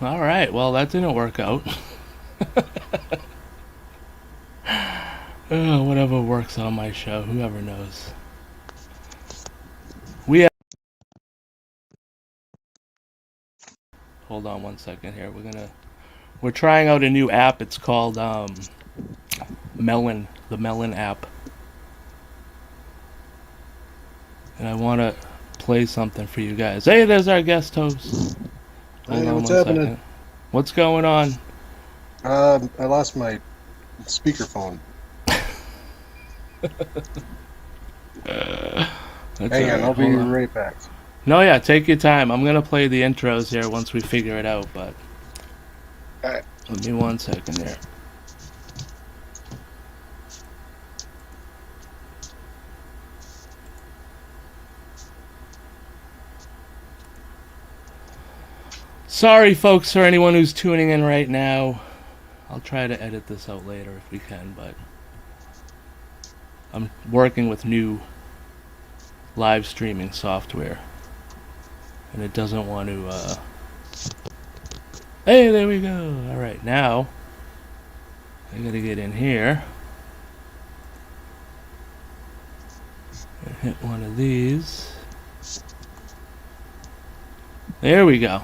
All right, well, that didn't work out. Whatever works on my show, whoever knows. Hold on one second here. We're trying out a new app. It's called Melon, the Melon app. And I want to play something for you guys. Hey, there's our guest host. Hey, what's happening? Second. What's going on? I lost my speakerphone. Hang on, I'll be right back. No, yeah, take your time. I'm gonna play the intros here once we figure it out, but alright. Give me 1 second here. Sorry, folks, for anyone who's tuning in right now. I'll try to edit this out later if we can, but I'm working with new live streaming software, and it doesn't want to, Hey, there we go. Alright, now I gotta get in here and hit one of these. There we go.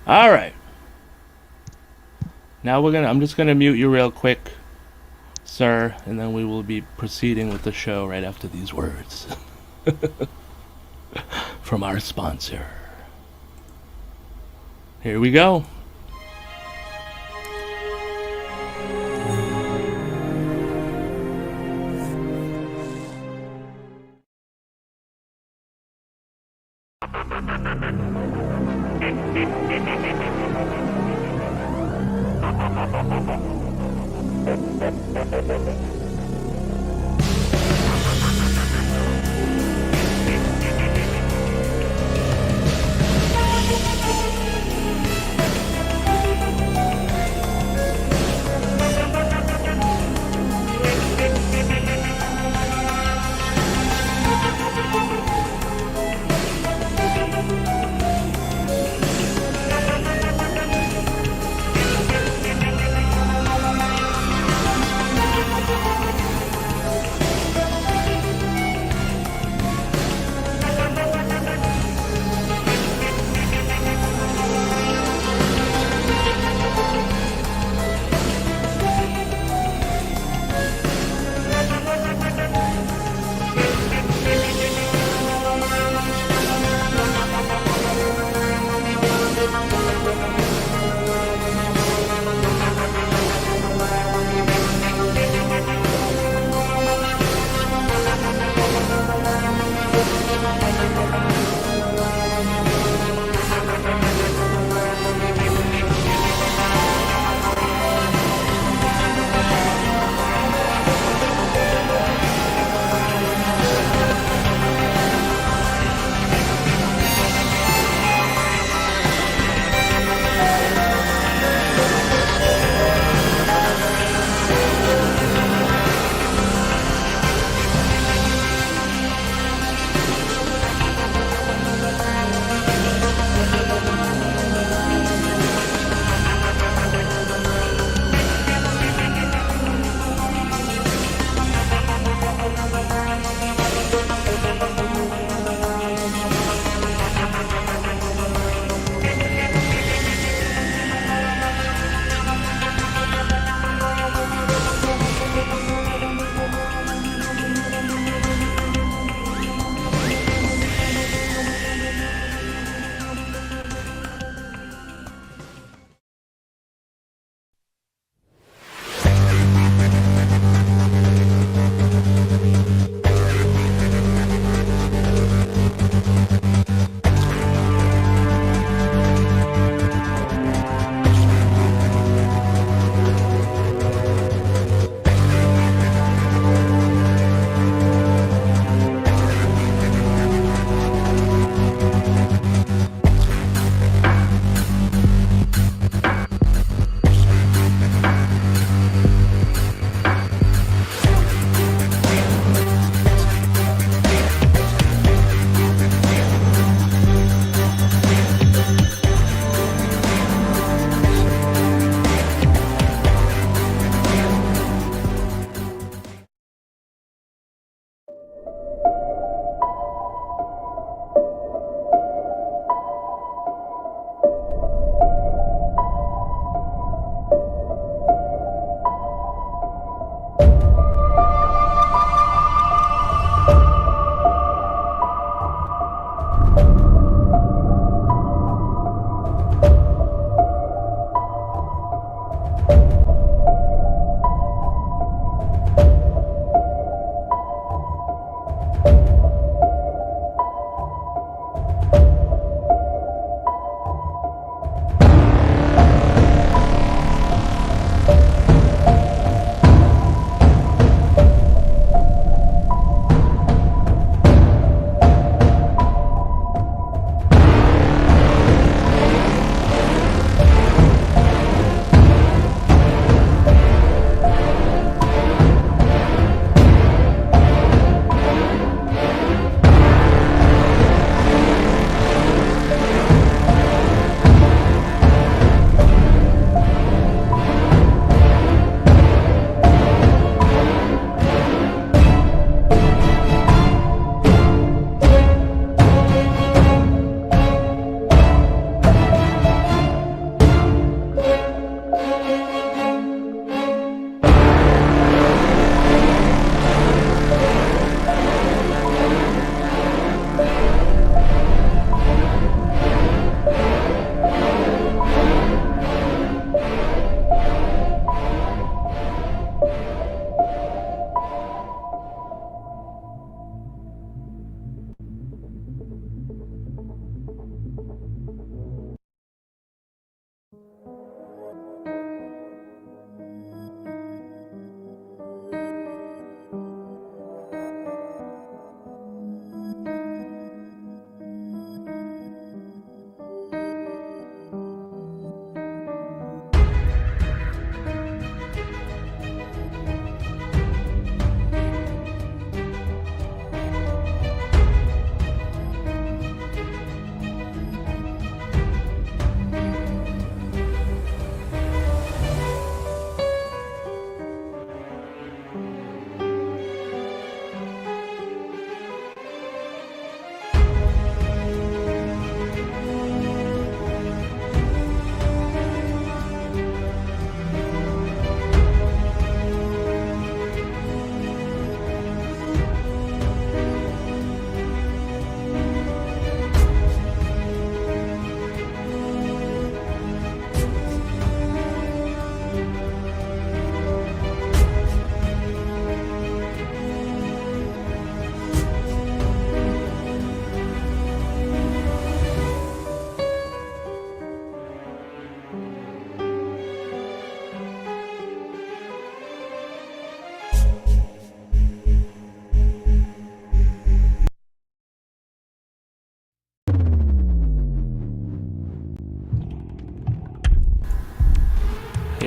Alright. Now I'm just gonna mute you real quick, sir, and then we will be proceeding with the show right after these words from our sponsor. Here we go.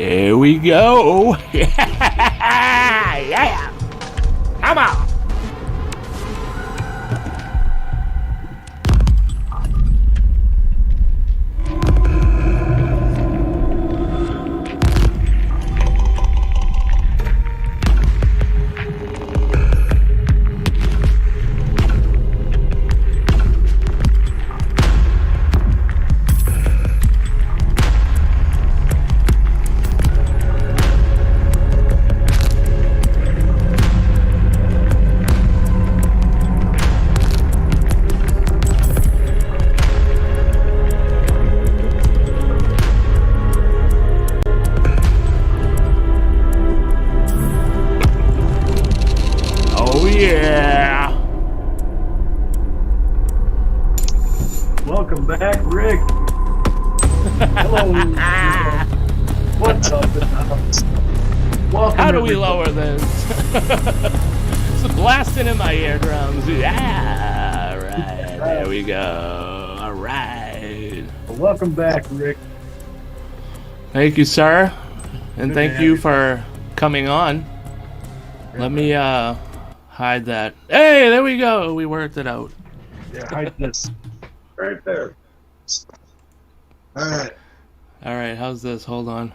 Here we go. Yeah. Come on. Oh yeah. Welcome back, Rick. Hello. What's up in the house? Welcome. How do we everybody. lower this? It's blasting in my eardrums. Yeah. All right. There we go. All right. Welcome back, Rick. Thank you, sir. And Good thank to you have you. for coming on. Let me hide that. Hey, there we go. We worked it out. Yeah, hide this. Right there. Alright. All right, how's this? Hold on.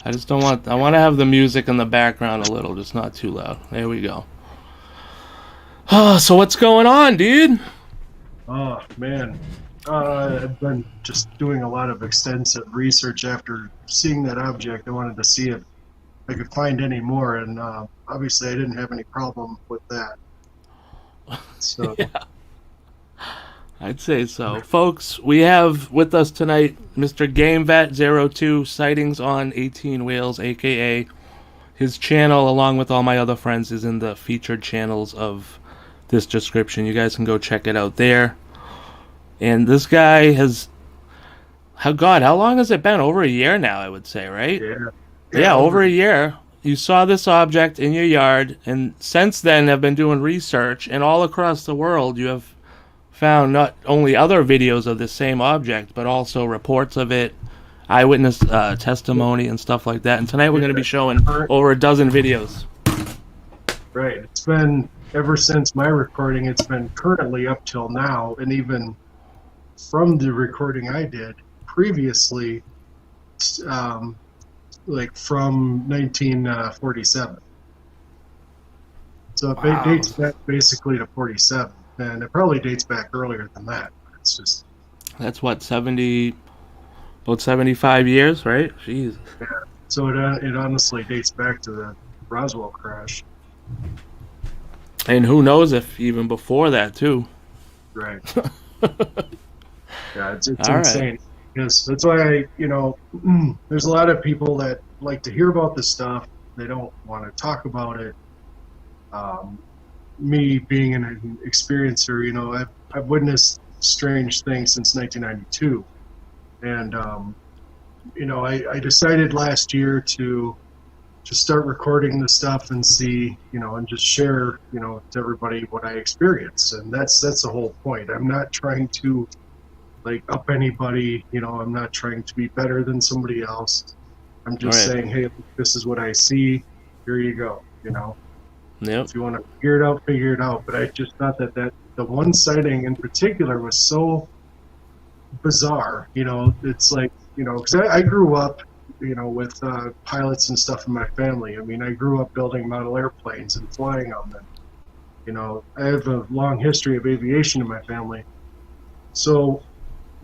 I just don't want... I want to have the music in the background a little, just not too loud. There we go. So what's going on, dude? Oh, man. I've been just doing a lot of extensive research after seeing that object. I wanted to see if I could find any more, and obviously I didn't have any problem with that. So, Yeah. I'd say so. Folks, we have with us tonight Mr. GameVet02 Sightings on 18 Wheels, aka his channel, along with all my other friends, is in the featured channels of this description. You guys can go check it out there. And this guy has... how long has it been? Over a year now, I would say, right? yeah. Over a year. You saw this object in your yard, and since then have been doing research, and all across the world you have found not only other videos of the same object, but also reports of it, eyewitness testimony, and stuff like that. And tonight we're going to be showing over a dozen videos. Right. It's been, ever since my recording, it's been currently up till now, and even from the recording I did previously, like from 1947. So Wow. it dates back basically to 47, and it probably dates back earlier than that. It's just... That's what, 70... about 75 years, right? Jeez. Yeah. So it honestly dates back to the Roswell crash. And who knows if even before that, too. Right. Yeah, it's All insane. right. Because that's why there's a lot of people that like to hear about this stuff. They don't want to talk about it. Me being an experiencer, I've witnessed strange things since 1992, and I decided last year to start recording this stuff and see, and just share, to everybody what I experienced, and that's the whole point. I'm not trying to up anybody, I'm not trying to be better than somebody else. I'm just saying, hey, this is what I see. Here you go. Yep. If you want to figure it out. But I just thought that the one sighting in particular was so bizarre. It's like, because I grew up, with pilots and stuff in my family. I mean, I grew up building model airplanes and flying on them. I have a long history of aviation in my family. So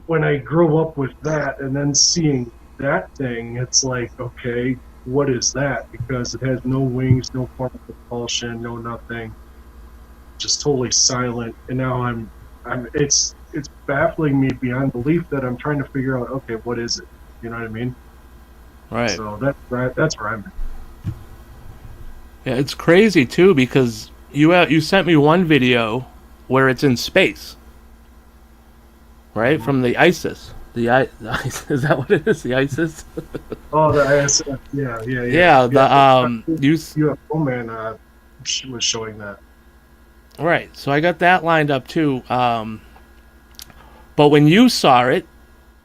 when I grew up with that and then seeing that thing, it's like, okay, what is that? Because it has no wings, no form of propulsion, no nothing, just totally silent. And now it's baffling me beyond belief that I'm trying to figure out, okay, what is it? You know what I mean? Right. So that's where I'm at. Yeah, it's crazy too because you sent me one video where it's in space, right? From the ISIS. Is that what it is? The ISIS? Oh, the ISS. Yeah. Yeah. UFO man was showing that. Right. So I got that lined up too. But when you saw it,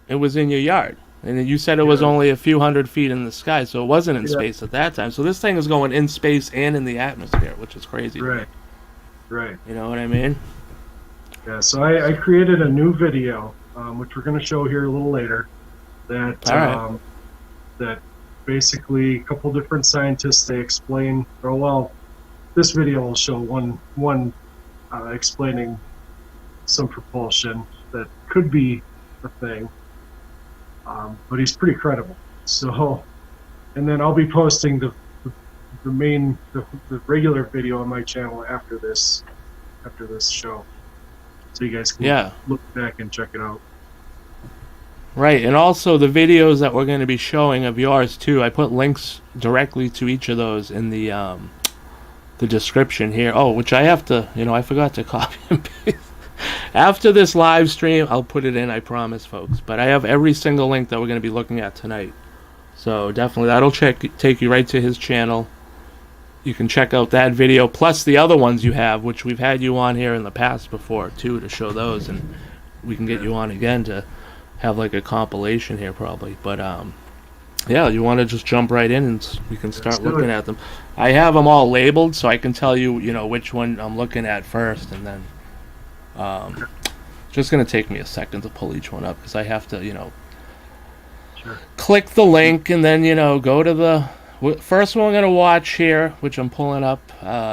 it was in your yard. And you said it was Yeah. only a few hundred feet in the sky, so it wasn't in Yeah. space at that time. So this thing is going in space and in the atmosphere, which is crazy to me. Right. Right. You know what I mean? Yeah. So I created a new video, which we're going to show here a little later. That All right. that basically a couple different scientists, they explain. Or well, this video will show one explaining some propulsion that could be a thing, but he's pretty credible. So, and then I'll be posting the regular video on my channel after this show, so you guys can look back and check it out. Right, and also the videos that we're going to be showing of yours too. I put links directly to each of those in the description here. Oh, which I have to, I forgot to copy and paste. After this live stream, I'll put it in, I promise, folks. But I have every single link that we're going to be looking at tonight. So definitely, that'll take you right to his channel. You can check out that video, plus the other ones you have, which we've had you on here in the past before, too, to show those. And we can get you on again to have like a compilation here, probably. But, yeah, you want to just jump right in and we can start looking at them. I have them all labeled, so I can tell you, which one I'm looking at first, and then just going to take me a second to pull each one up because I have to, click the link and then, go to the first one I'm going to watch here, which I'm pulling up,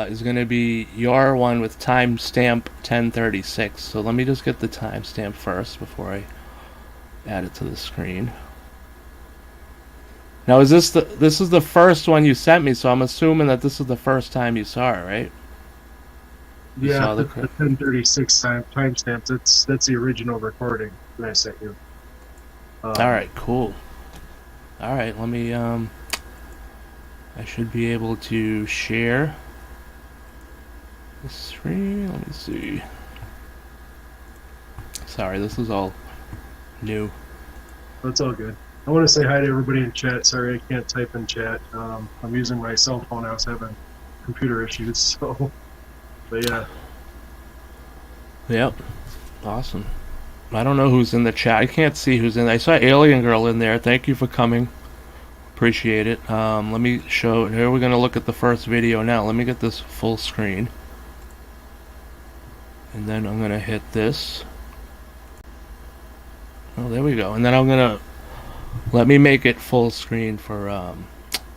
is going to be your one with timestamp 1036. So let me just get the timestamp first before I add it to the screen. Now, this is the first one you sent me, so I'm assuming that this is the first time you saw it, right? Yeah, the 1036 timestamps. That's the original recording that I sent you. All right, cool. All right, let me. I should be able to share the screen. Let me see. Sorry, this is all new. That's all good. I want to say hi to everybody in chat. Sorry, I can't type in chat. I'm using my cell phone. I was having computer issues, so. But yeah. Yep. Awesome. I don't know who's in the chat. I can't see who's in. I saw Alien Girl in there. Thank you for coming. Appreciate it. Let me show. Here we're going to look at the first video now. Let me get this full screen. And then I'm going to hit this. Oh, there we go. And then I'm going to let me make it full screen for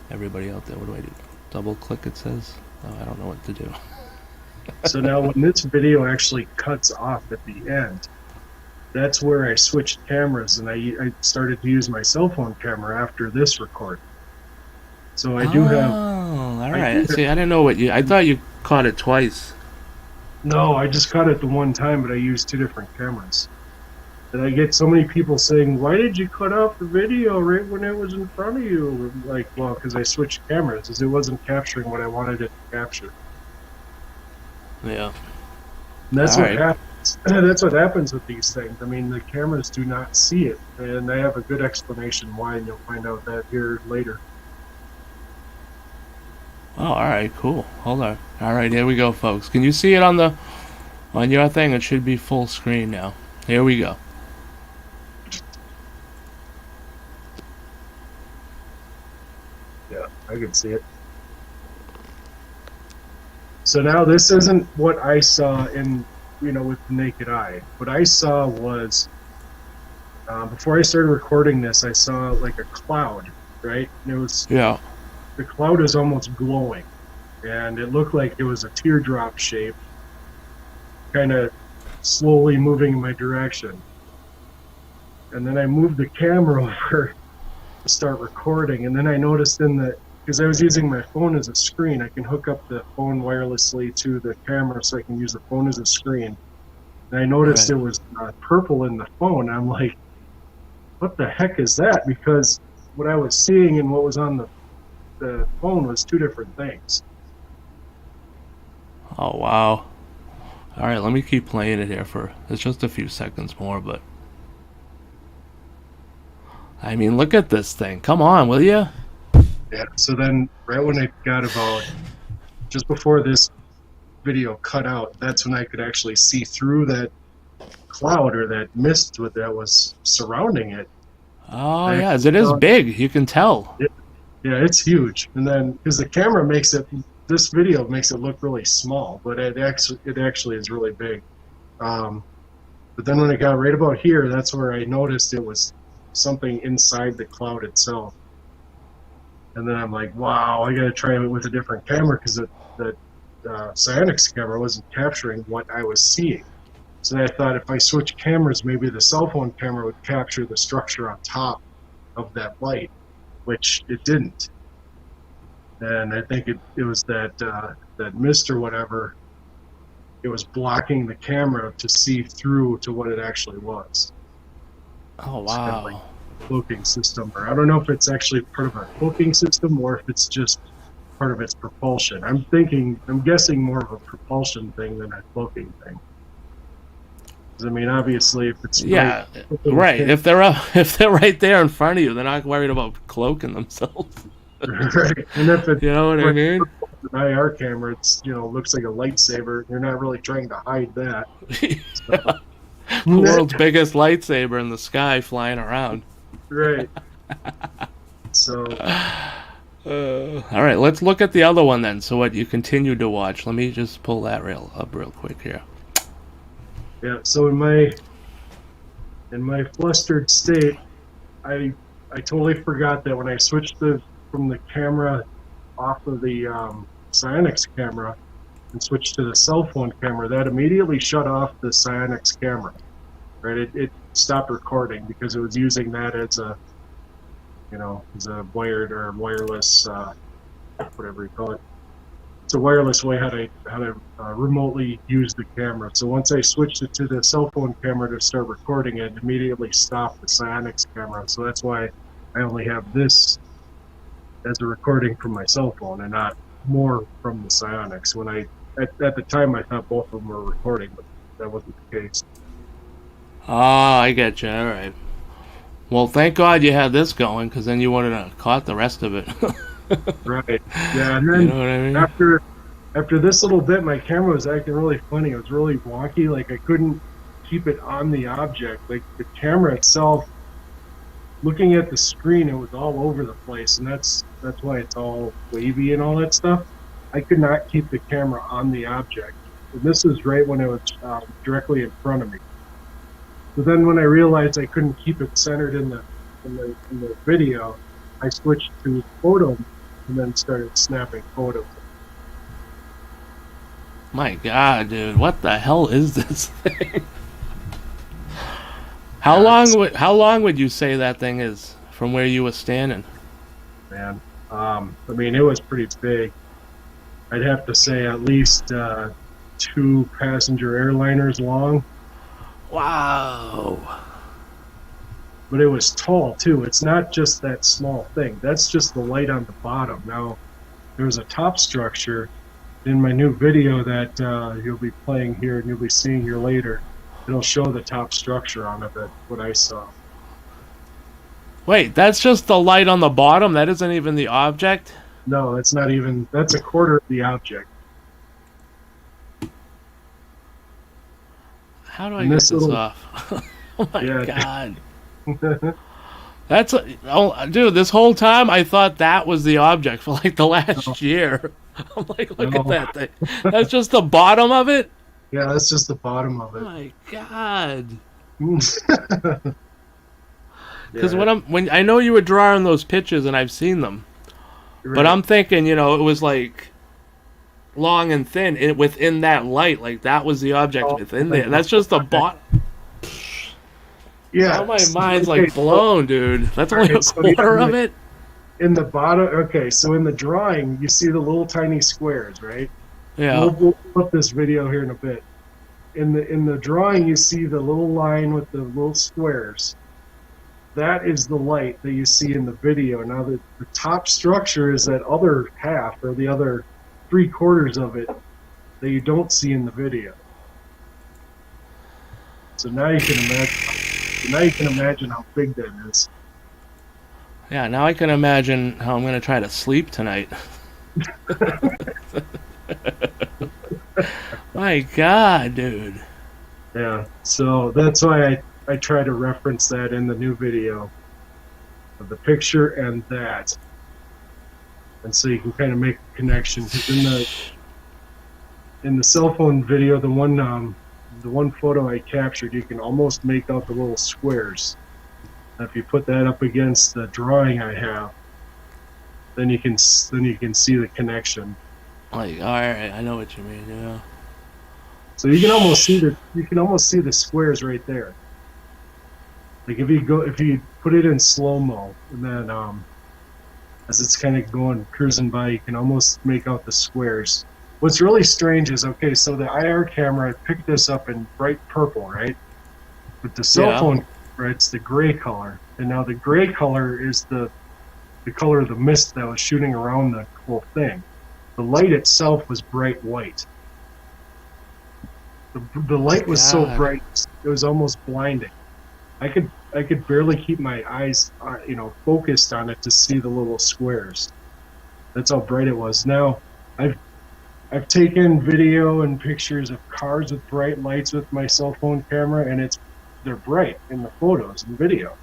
everybody out there. What do I do? Double click, it says. Oh, I don't know what to do. So now when this video actually cuts off at the end, that's where I switched cameras and I started to use my cell phone camera after this record. So I do have... Oh, all right. See, I didn't know what you... I thought you caught it twice. No, I just caught it the one time, but I used two different cameras. And I get so many people saying, why did you cut off the video right when it was in front of you? I'm like, well, because I switched cameras, because it wasn't capturing what I wanted it to capture. Yeah. And that's what happens. That's what happens with these things. I mean, the cameras do not see it, and I have a good explanation why, and you'll find out that here later. Oh, all right, cool. Hold on. All right, here we go, folks. Can you see it on your thing? It should be full screen now. Here we go. Yeah, I can see it. So now this isn't what I saw in, with the naked eye. What I saw was, before I started recording this, I saw like a cloud, right? And it was, the cloud is almost glowing, and it looked like it was a teardrop shape, kind of slowly moving in my direction. And then I moved the camera over to start recording, and then I noticed because I was using my phone as a screen, I can hook up the phone wirelessly to the camera so I can use the phone as a screen. And I noticed it was purple in the phone. I'm like, what the heck is that? Because what I was seeing and what was on the phone was two different things. Oh, wow. All right, let me keep playing it here it's just a few seconds more, but I mean, look at this thing. Come on, will you? Yeah, so then right when I got about just before this video cut out, that's when I could actually see through that cloud or that mist that was surrounding it. Oh, yeah, it is big. You can tell. Yeah, it's huge. And then, because the camera makes it, this video makes it look really small, but it actually is really big. But then when it got right about here, that's where I noticed it was something inside the cloud itself. And then I'm like, wow, I got to try it with a different camera, because the Sightings camera wasn't capturing what I was seeing. So I thought if I switch cameras, maybe the cell phone camera would capture the structure on top of that light, which it didn't. And I think it was that mist or whatever, it was blocking the camera to see through to what it actually was. Oh, wow. It's kind of like a cloaking system, or I don't know if it's actually part of a cloaking system or if it's just part of its propulsion. I'm guessing more of a propulsion thing than a cloaking thing. I mean, obviously, if it's right. If they're right there in front of you, they're not worried about cloaking themselves. Right, and if it, you know what I mean? An IR camera, it's looks like a lightsaber. You're not really trying to hide that. The world's biggest lightsaber in the sky flying around. Right. So. All right, let's look at the other one then. So what you continued to watch? Let me just pull that up real quick here. Yeah. So in my flustered state, I totally forgot that when I switched from the camera off of the Sightings camera and switched to the cell phone camera, that immediately shut off the Sightings camera. Right, it stopped recording because it was using that as a wired or wireless, whatever you call it. It's a wireless way how to remotely use the camera. So once I switched it to the cell phone camera to start recording, it immediately stopped the Sightings camera. So that's why I only have this as a recording from my cell phone and not more from the Sightings. When at the time I thought both of them were recording, but that wasn't the case. Oh, I get you. All right. Well, thank God you had this going, because then you wouldn't have caught the rest of it. Right. Yeah, and then you know what I mean? after this little bit, my camera was acting really funny. It was really wonky. Like I couldn't keep it on the object. Like the camera itself, looking at the screen, it was all over the place, and that's why it's all wavy and all that stuff. I could not keep the camera on the object. And this is right when it was directly in front of me. So then when I realized I couldn't keep it centered in the video, I switched to photo and then started snapping photos. My God, dude, what the hell is this thing? How long would you say that thing is from where you were standing? Man, I mean, it was pretty big. I'd have to say at least 2 passenger airliners long. Wow. But it was tall too. It's not just that small thing. That's just the light on the bottom. Now, there was a top structure in my new video that you'll be playing here and you'll be seeing here later. It'll show the top structure on it, what I saw. Wait, that's just the light on the bottom? That isn't even the object? No, that's not even, that's a quarter of the object. How do I get this off? Oh my God. Dude, this whole time I thought that was the object for like the last year. I'm like, look at that thing. That's just the bottom of it? Yeah, that's just the bottom of it. Oh my God. Because when I know you were drawing those pictures and I've seen them, right. But I'm thinking, it was like long and thin within that light, like that was the object within there. That's just the bottom. Yeah, now my mind's like blown, dude. That's only a quarter of it. In the bottom, okay. So in the drawing, you see the little tiny squares, right? Yeah. We'll put this video here in a bit. In the drawing, you see the little line with the little squares. That is the light that you see in the video. Now the top structure is that other half, or the other 3/4 of it, that you don't see in the video. So now you can imagine how big that is. Yeah, now I can imagine how I'm going to try to sleep tonight. My God, dude. Yeah, so that's why I try to reference that in the new video. of the picture and that. And so you can kind of make a connection. 'Cause in the cell phone video, the one photo I captured, you can almost make out the little squares. And if you put that up against the drawing I have, then you can see the connection. Like, all right, I know what you mean. Yeah. So you can almost see the squares right there. Like if you put it in slow mo, and then as it's kind of cruising by, you can almost make out the squares. What's really strange is, okay, so the IR camera picked this up in bright purple, right? But the cell phone, right, it's the gray color, and now the gray color is the color of the mist that was shooting around the whole thing. The light itself was bright white. The light was so bright, it was almost blinding. I could barely keep my eyes, focused on it to see the little squares. That's how bright it was. Now, I've taken video and pictures of cars with bright lights with my cell phone camera, and they're bright in the photos and video.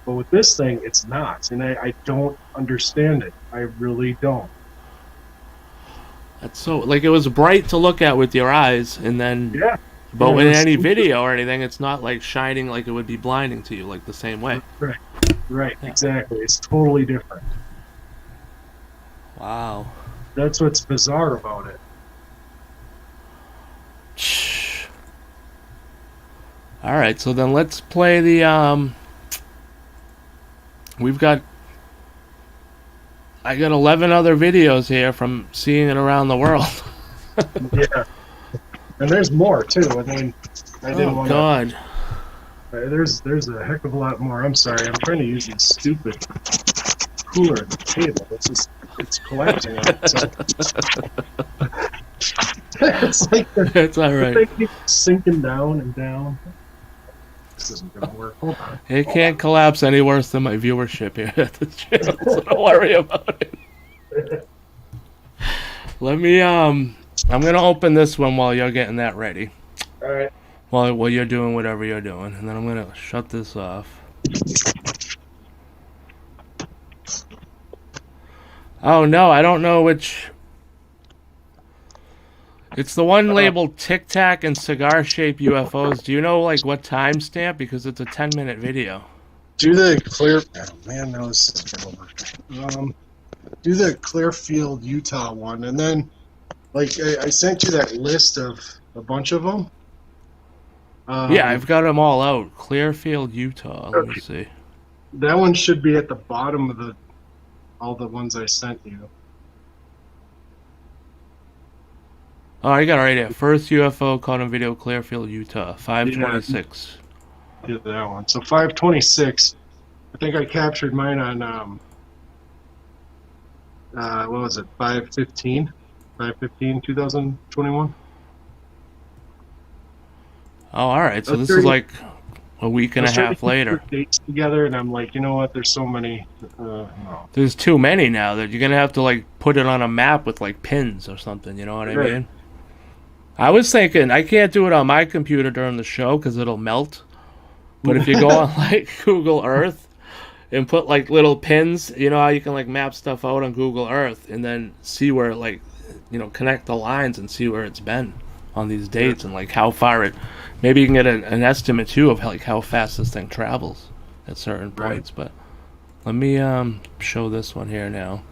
But with this thing, it's not, and I don't understand it. I really don't. That's so, like, it was bright to look at with your eyes, and then, yeah. But in any video or anything, it's not like shining like it would be blinding to you, like the same way. Right, exactly. It's totally different. Wow. That's what's bizarre about it. All right, so then let's play the I got 11 other videos here from seeing it around the world. Yeah. And there's more too. I mean, I didn't want to. God. There's a heck of a lot more. I'm sorry. I'm trying to use this stupid cooler at the table. It's collapsing on itself. It's like it's all right. They keep sinking down and down. This isn't gonna work. Hold on. It can't collapse any worse than my viewership here at the channel, so don't worry about it. Let me I'm gonna open this one while you're getting that ready. All right. While you're doing whatever you're doing, and then I'm gonna shut this off. Oh no, I don't know which. It's the one labeled Tic Tac and cigar shaped UFOs. Do you know like what timestamp? Because it's a 10-minute video. Do the clear. Oh man, that was over. Do the Clearfield, Utah one, and then like I sent you that list of a bunch of them. Yeah, I've got them all out. Clearfield, Utah. Let me see. That one should be at the bottom of all the ones I sent you. Oh, I got it right here. First UFO caught on video, Clearfield, Utah, 5/26. Yeah, that one. So 5/26. I think I captured mine on what was it? 5/15, 2021. Oh, all right. So this is like a week and a half later. Dates together, and I'm like, you know what? There's so many. No. There's too many now that you're gonna have to like put it on a map with like pins or something. You know what I mean? I was thinking I can't do it on my computer during the show because it'll melt. But if you go on like Google Earth and put like little pins, you know how you can like map stuff out on Google Earth and then see where like, connect the lines and see where it's been on these dates and like how far it. Maybe you can get an estimate too of like how fast this thing travels at certain points. But let me show this one here now.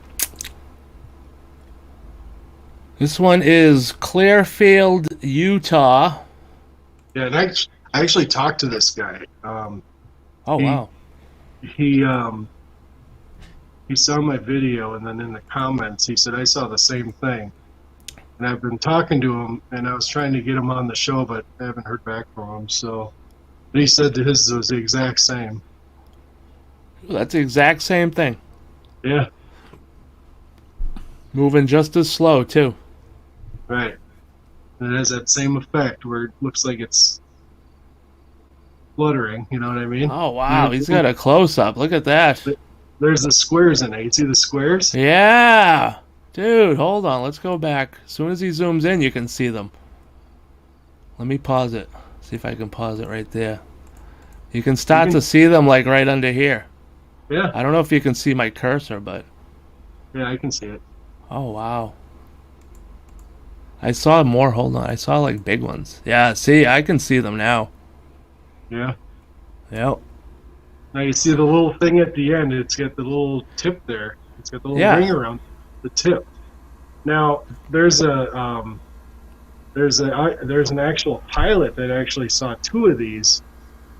This one is Clearfield, Utah. Yeah, and I actually talked to this guy. Wow. He saw my video, and then in the comments he said, I saw the same thing. And I've been talking to him, and I was trying to get him on the show, but I haven't heard back from him. So, but he said that his was the exact same. That's the exact same thing. Yeah. Moving just as slow, too. Right. And it has that same effect where it looks like it's fluttering, you know what I mean? Oh, wow. He's got a close-up. Look at that. There's the squares in it. You see the squares? Yeah. Dude, hold on. Let's go back. As soon as he zooms in, you can see them. Let me pause it. See if I can pause it right there. You can start to see them like right under here. Yeah, I don't know if you can see my cursor, but yeah, I can see it. oh wow. I saw more. Hold on. I saw like big ones. Yeah, see, I can see them now. Yeah. Yep. Now you see the little thing at the end. It's got the little tip there. It's got the little ring Yeah. around the tip. Now there's an actual pilot that actually saw two of these,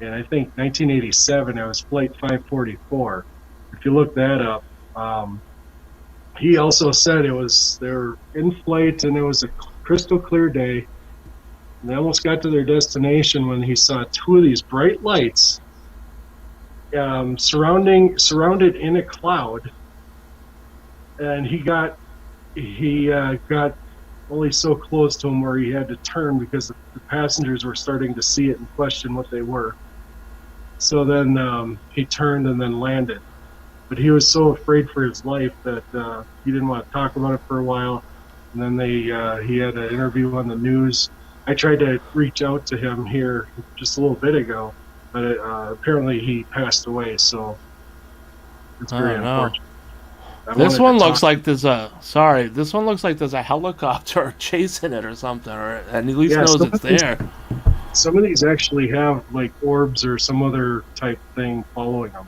and I think 1987. It was Flight 544. If you look that up, he also said they were in flight and it was a crystal clear day. And they almost got to their destination when he saw two of these bright lights surrounded in a cloud, and he got only so close to him where he had to turn because the passengers were starting to see it and question what they were. So then he turned and then landed. But he was so afraid for his life that he didn't want to talk about it for a while. And then he had an interview on the news. I tried to reach out to him here just a little bit ago, but apparently he passed away. So it's very Oh no. unfortunate. I This wanted one to looks talk. like there's a sorry. This one looks like there's a helicopter chasing it or something, or and at least Yeah, knows it's there. some of these actually have like orbs or some other type thing following them.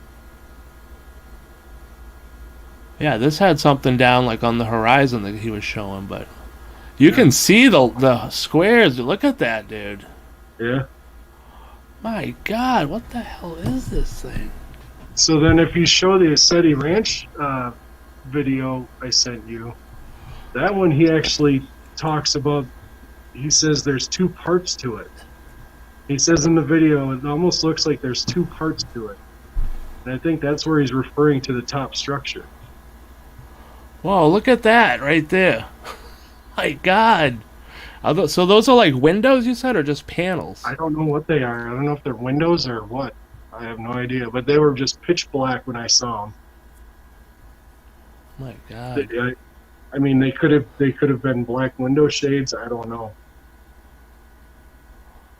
Yeah, this had something down like on the horizon that he was showing, but you can see the squares. Look at that, dude. Yeah. My God, what the hell is this thing? So then, if you show the SETI Ranch video I sent you, that one he actually talks about. He says there's two parts to it. He says in the video it almost looks like there's two parts to it, and I think that's where he's referring to the top structure. Whoa, look at that right there. My God. So those are like windows, you said, or just panels? I don't know what they are. I don't know if they're windows or what. I have no idea. But they were just pitch black when I saw them. My God. I mean, they could have been black window shades. I don't know.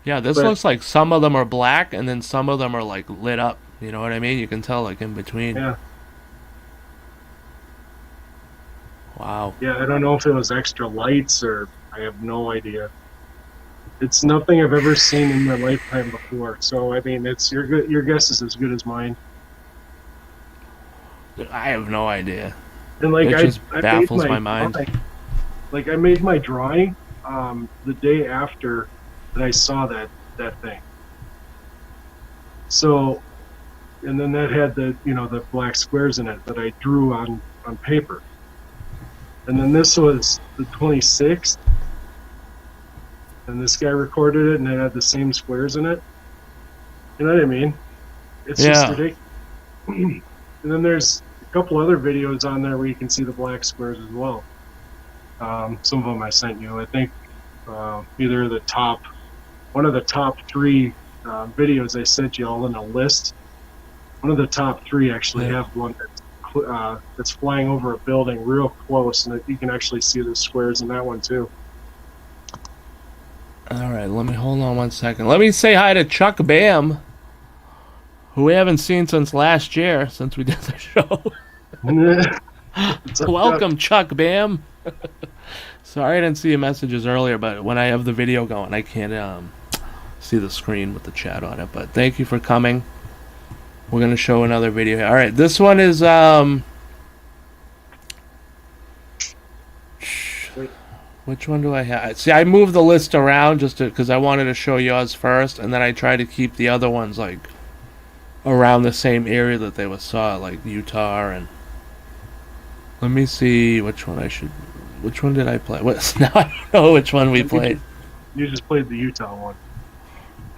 Yeah, this But looks like some of them are black and then some of them are like lit up. You know what I mean? You can tell like in between. yeah, Wow. yeah. I don't know if it was extra lights or I have no idea. It's nothing I've ever seen in my lifetime before. So I mean, it's your guess is as good as mine. I have no idea. And like It just I made baffles my my mind. drawing, like I made my drawing the day after that I saw that thing. So, and then that had the black squares in it that I drew on paper. And then this was the 26th, and this guy recorded it, and it had the same squares in it. You know what I mean? It's just Yeah. ridiculous. And then there's a couple other videos on there where you can see the black squares as well. Some of them I sent you. I think either one of the top three videos I sent you all in a list. One of the top three actually Yeah. have one that's flying over a building real close, and you can actually see the squares in that one too. All right, let me hold on one second. Let me say hi to Chuck Bam, who we haven't seen since last year, since we did the show. It's up, Welcome, Chuck Bam. Sorry I didn't see your messages earlier, but when I have the video going, I can't see the screen with the chat on it. But thank you for coming. We're gonna show another video here. All right, this one is which one do I have? See, I moved the list around just because I wanted to show yours first, and then I tried to keep the other ones like around the same area that they were saw, like Utah and. Let me see which one I should. Which one did I play? What? Now I don't know which one we played. You just played the Utah one.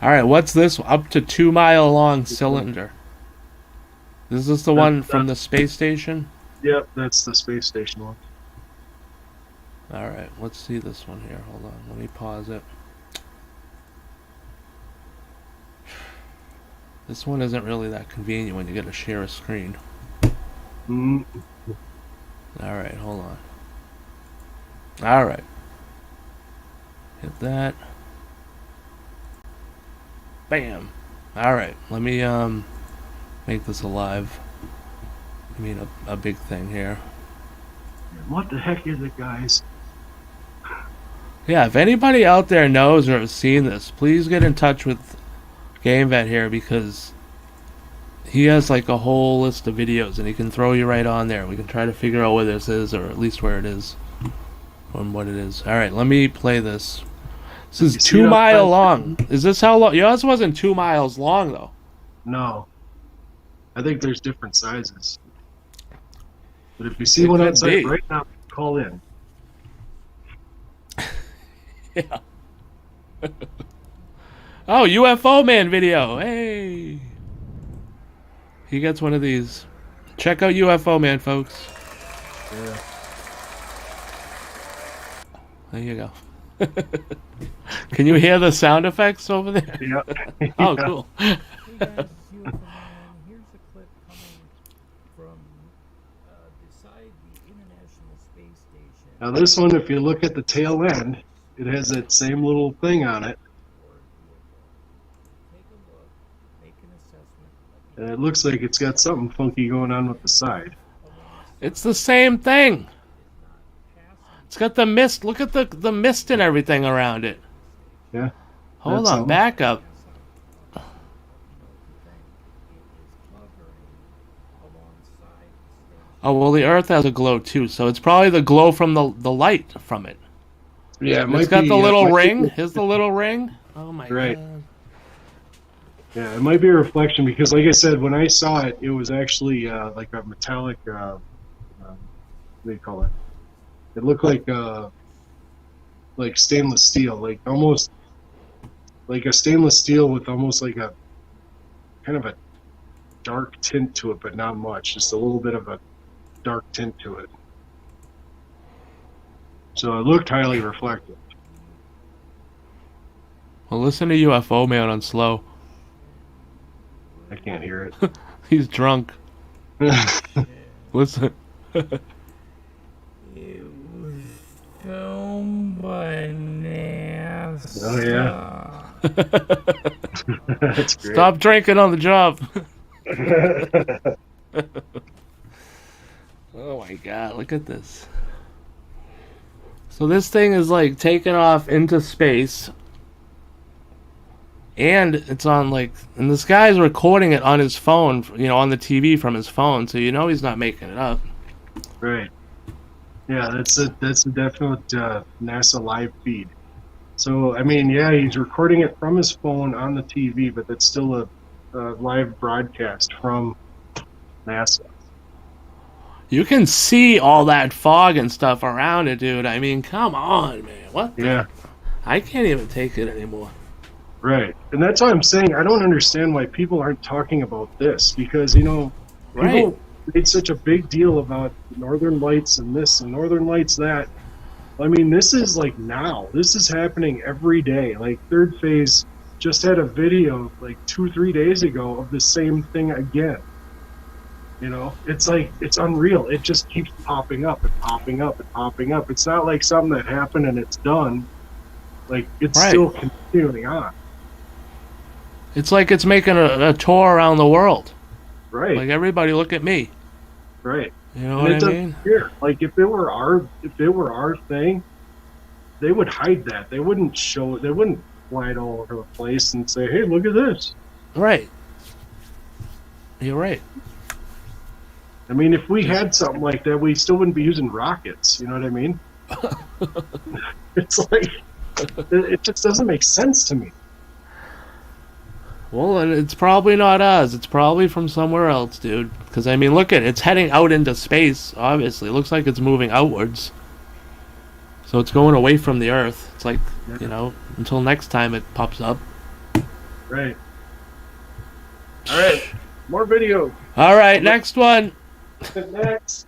All right, what's this? Up to 2 mile long cylinder. Is this the one from the space station? Yep, that's the space station one. All right, let's see this one here. Hold on, let me pause it. This one isn't really that convenient when you get to share a screen. Mm. All right, hold on. All right. Hit that. Bam. All right, let me make this alive. I mean, a big thing here. What the heck is it, guys? Yeah, if anybody out there knows or has seen this, please get in touch with Game Vet here, because he has like a whole list of videos and he can throw you right on there. We can try to figure out where this is, or at least where it is, and what it is. All right, let me play this. This is 2 mile long. Is this how long? Yours wasn't 2 miles long though. No, I think there's different sizes. But if you see one outside right now, call in. Yeah. Oh, UFO Man video. Hey. He gets one of these. Check out UFO Man, folks. Yeah. There you go. Can you hear the sound effects over there? Yeah. Oh, cool. Hey guys, it's UFO Man. Here's a clip coming from beside the International Space Station. Now this one, if you look at the tail end, it has that same little thing on it. Take a look, make an assessment. And it looks like it's got something funky going on with the side. It's the same thing. It's got the mist. Look at the mist and everything around it. Yeah. Hold on, back up. Oh, well, the Earth has a glow too, so it's probably the glow from the light from it. Yeah, it's got the little ring. Here's the little ring. Oh my god. Yeah, it might be a reflection because, like I said, when I saw it, it was actually like a metallic. What do you call it? It looked like stainless steel, like almost like a stainless steel with almost like a kind of a dark tint to it, but not much. Just a little bit of a dark tint to it. So it looked highly reflective. Well, listen to UFO Man on slow. I can't hear it. He's drunk. Listen. It was filmed by NASA. Oh yeah. That's great. Stop drinking on the job. Oh my god, look at this. So this thing is like taken off into space, and it's on like, and this guy's recording it on his phone, you know, on the TV from his phone, so you know he's not making it up. Right. Yeah, that's a definite NASA live feed. So I mean, yeah, he's recording it from his phone on the TV, but that's still a live broadcast from NASA. You can see all that fog and stuff around it, dude. I mean, come on, man. What? Yeah. I can't even take it anymore. Right. And that's why I'm saying I don't understand why people aren't talking about this, because, you know, people made such a big deal about Northern Lights and this and Northern Lights that. I mean, this is like now. This is happening every day. Like Third Phase just had a video like 2-3 days ago of the same thing again. You know, it's like, it's unreal. It just keeps popping up and popping up and popping up. It's not like something that happened and it's done. Like, it's still continuing on. It's like it's making a tour around the world. Right. Like, everybody look at me. Right. You know what I mean? Care. Like, if it were our thing, they would hide that. They wouldn't show it. They wouldn't fly it all over the place and say, hey, look at this. Right. You're right. I mean, if we had something like that, we still wouldn't be using rockets. You know what I mean? It's like, it just doesn't make sense to me. Well, and it's probably not us. It's probably from somewhere else, dude. Because, I mean, look at it. It's heading out into space, obviously. It looks like it's moving outwards. So it's going away from the Earth. It's like, you know, until next time it pops up. Right. All right. More video. All right, next one. Next.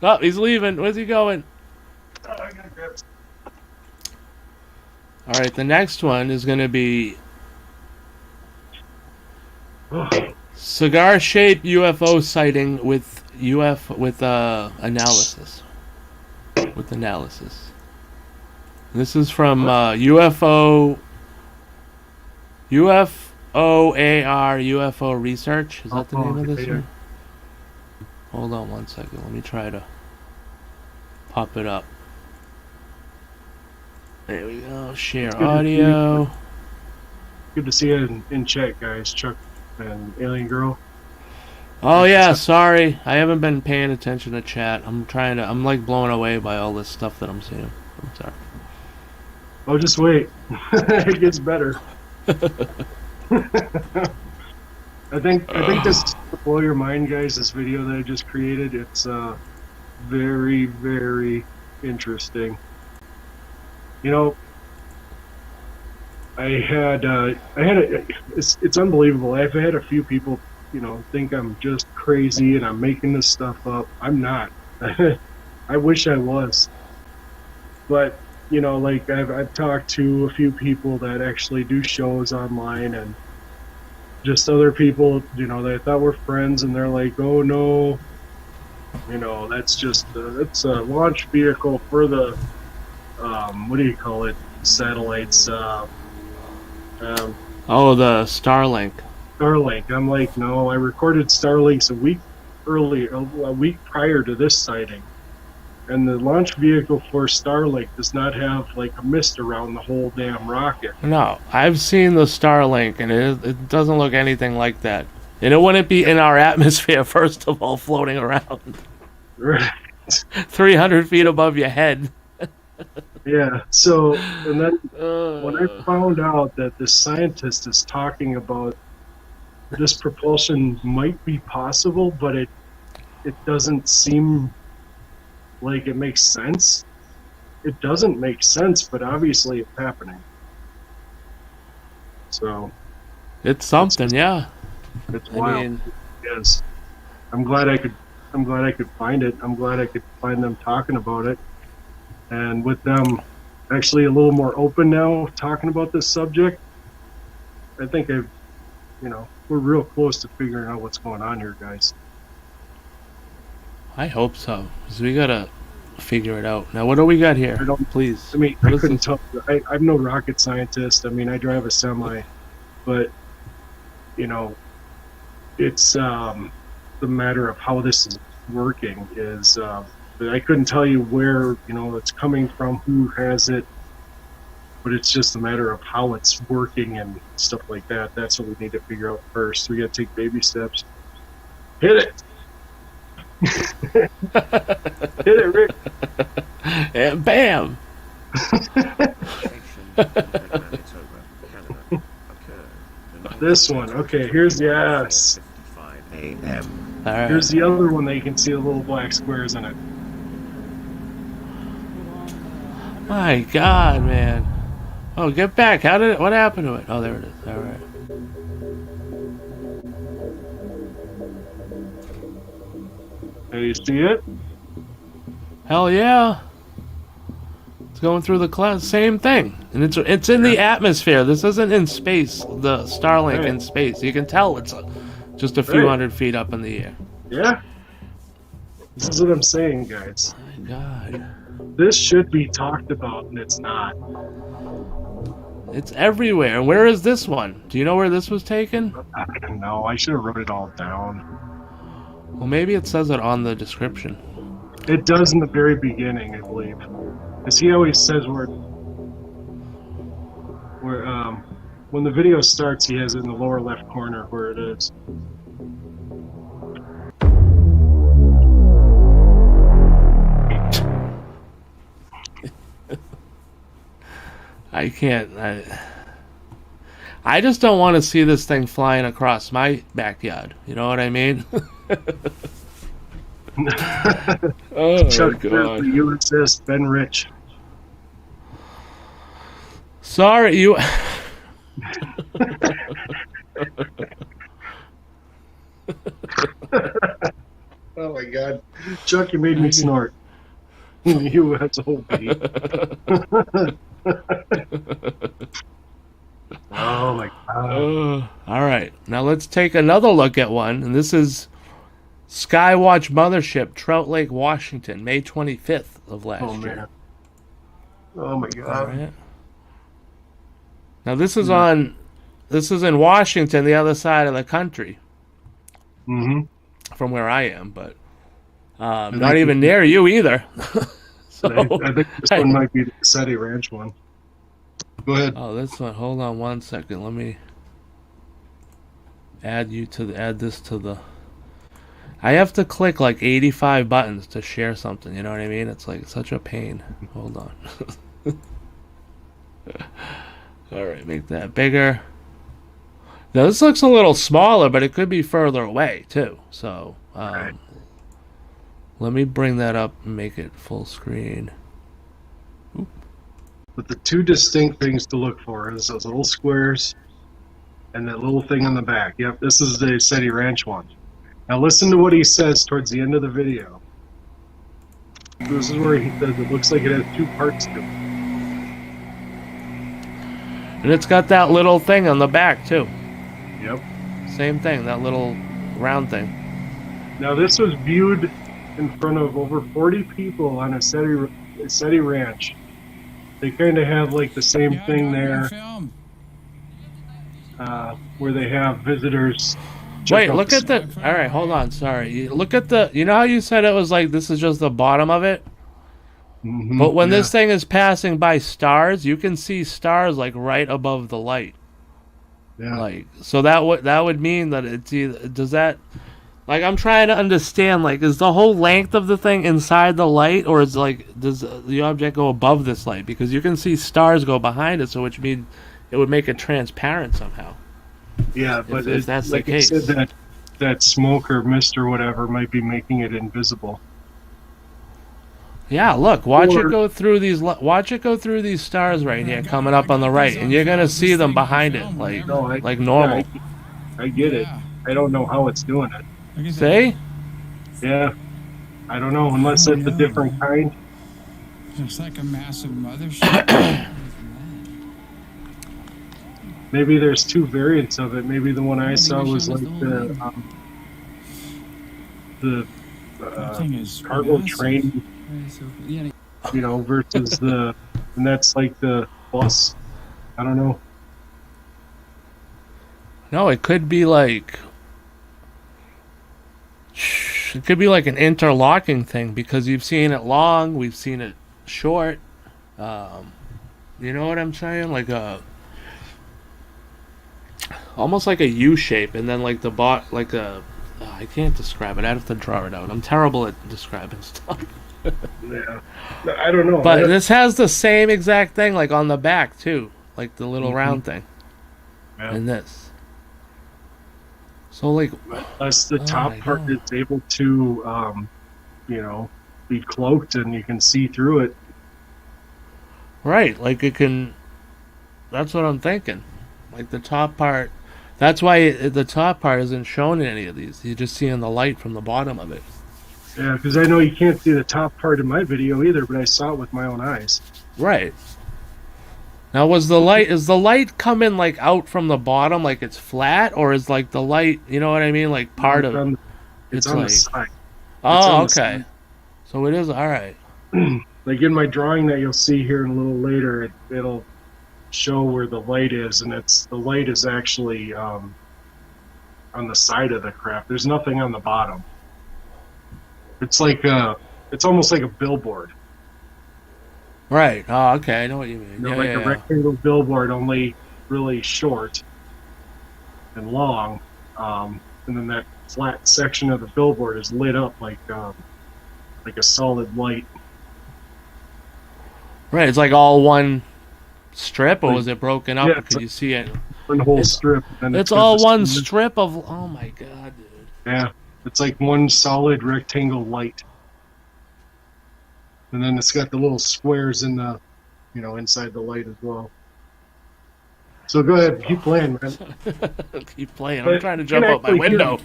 Oh, he's leaving. Where's he going? Oh, I gotta grab some. All right, the next one is going to be cigar-shaped UFO sighting with analysis. With analysis. This is from UFOAR UFO Research. Is that the name of this one? Hold on one second. Let me try to pop it up. There we go. Share audio. Good to see you in chat, guys. Chuck and Alien Girl. Oh yeah, sorry. I haven't been paying attention to chat. I'm like blown away by all this stuff that I'm seeing. I'm sorry. Oh, just wait. It gets better. I think this will blow your mind, guys. This video that I just created, it's very, very interesting. You know, it's unbelievable. I've had a few people, think I'm just crazy and I'm making this stuff up. I'm not. I wish I was. But, like I've talked to a few people that actually do shows online, and just other people, they thought we're friends, and they're like, oh no, that's just, it's a launch vehicle for the, what do you call it? Satellites, Oh, the Starlink. Starlink. I'm like, no, I recorded Starlinks a week prior to this sighting. And the launch vehicle for Starlink does not have like a mist around the whole damn rocket. No, I've seen the Starlink, and it doesn't look anything like that. And it wouldn't be in our atmosphere, first of all, floating around. Right. 300 feet above your head. Yeah, so, and then when I found out that this scientist is talking about this propulsion might be possible, but it doesn't seem like it makes sense. It doesn't make sense, but obviously it's happening. So it's something, yeah. It's wild. Yes. I'm glad I could find it. I'm glad I could find them talking about it. And with them actually a little more open now talking about this subject, I think we're real close to figuring out what's going on here, guys. I hope so, because we gotta figure it out. Now, what do we got here? Please. I mean, I couldn't tell. I'm no rocket scientist. I mean, I drive a semi, but it's the matter of how this is working is. I couldn't tell you where it's coming from, who has it, but it's just a matter of how it's working and stuff like that. That's what we need to figure out first. We got to take baby steps. Hit it. Hit it, Rick. And bam. This one. Okay, here's yes. All right. Here's the other one that you can see the little black squares in it. My God, man. Oh, get back. What happened to it? Oh, there it is. All right. Do you see it? Hell yeah. It's going through the clouds. Same thing. And it's in the atmosphere. This isn't in space. The Starlink in space. You can tell it's just a few hundred feet up in the air. Yeah. This is what I'm saying, guys. My God. This should be talked about, and it's not. It's everywhere. Where is this one? Do you know where this was taken? I don't know. I should have wrote it all down. Well, maybe it says it on the description. It does in the very beginning, I believe. Because he always says where when the video starts, he has it in the lower left corner where it is. I can't. I just don't want to see this thing flying across my backyard. You know what I mean? Oh, Chuck, God. the USS Ben Rich. Sorry, you. Oh my God, Chuck, you made me snort. USOB. Oh my God. All right, now let's take another look at one, and this is Skywatch Mothership, Trout Lake, Washington, May 25th of last year. Oh my God. All right. Now this is in Washington, the other side of the country. Mm-hmm. From where I am, but Not even near you either. So, I think this one might be the SETI Ranch one. Go ahead. Oh, this one. Hold on 1 second. Let me add this to the. I have to click like 85 buttons to share something. You know what I mean? It's like such a pain. Hold on. All right, make that bigger. Now this looks a little smaller, but it could be further away too. So Right. let me bring that up and make it full screen. Oop. But the two distinct things to look for is those little squares and that little thing on the back. Yep, this is the SETI Ranch one. Now listen to what he says towards the end of the video. This is where he says it looks like it has two parts to it. And it's got that little thing on the back too. Yep. Same thing, that little round thing. Now this was viewed in front of over 40 people on a SETI Ranch. They kind of have like the same thing there, where they have visitors. Wait, look at the. All right, hold on. Sorry. Look at the. You know how you said it was like this is just the bottom of it? Mm-hmm, But when this thing is passing by stars, you can see stars like right above the light. Yeah. Like, so that would mean that it's either, does that, like, I'm trying to understand, like, is the whole length of the thing inside the light, or is like, does the object go above this light? Because you can see stars go behind it, so which means it would make it transparent somehow. Yeah, but if that's like the case. I said, that smoke or mist or whatever might be making it invisible. Yeah, look, watch it go through these stars right here coming up on the right, and you're gonna see them behind it, like normal. Yeah, I get it. I don't know how it's doing it. See? Yeah, I don't know unless it's a different kind. Looks like a massive mothership. Maybe there's two variants of it. Maybe the one I saw was like the cargo train, you know, versus the, and that's like the bus. I don't know. No, it could be like an interlocking thing, because you've seen it long, we've seen it short. You know what I'm saying? Like almost like a U shape, and then like like a. I can't describe it. I'd have to draw it out. I'm terrible at describing stuff. Yeah, I don't know. But this has the same exact thing, like on the back too, like the little round thing. Yeah. And this. So like, plus the top part is able to, you know, be cloaked and you can see through it. right? Like it can. That's what I'm thinking. Like the top part. That's why the top part isn't shown in any of these. You're just seeing the light from the bottom of it. Yeah, because I know you can't see the top part in my video either, but I saw it with my own eyes. Right. Now, is the light coming like out from the bottom, like it's flat, or is like the light, you know what I mean, like part of it? It's on the side. Oh, okay. So it is, all right. Like in my drawing that you'll see here a little later, it'll show where the light is, and the light is actually on the side of the craft. There's nothing on the bottom. It's like it's almost like a billboard. Right. Oh, okay. I know what you mean. You know, like a rectangle billboard, only really short and long, and then that flat section of the billboard is lit up like a solid light. Right. It's like all one strip, or was it broken up? Yeah, Could you see it? One whole strip. And It's all one strip of. Oh my god, dude. Yeah, it's like one solid rectangle light. And then it's got the little squares in the, you know, inside the light as well. So go ahead, keep playing, man. Keep playing. I'm trying to jump out my window.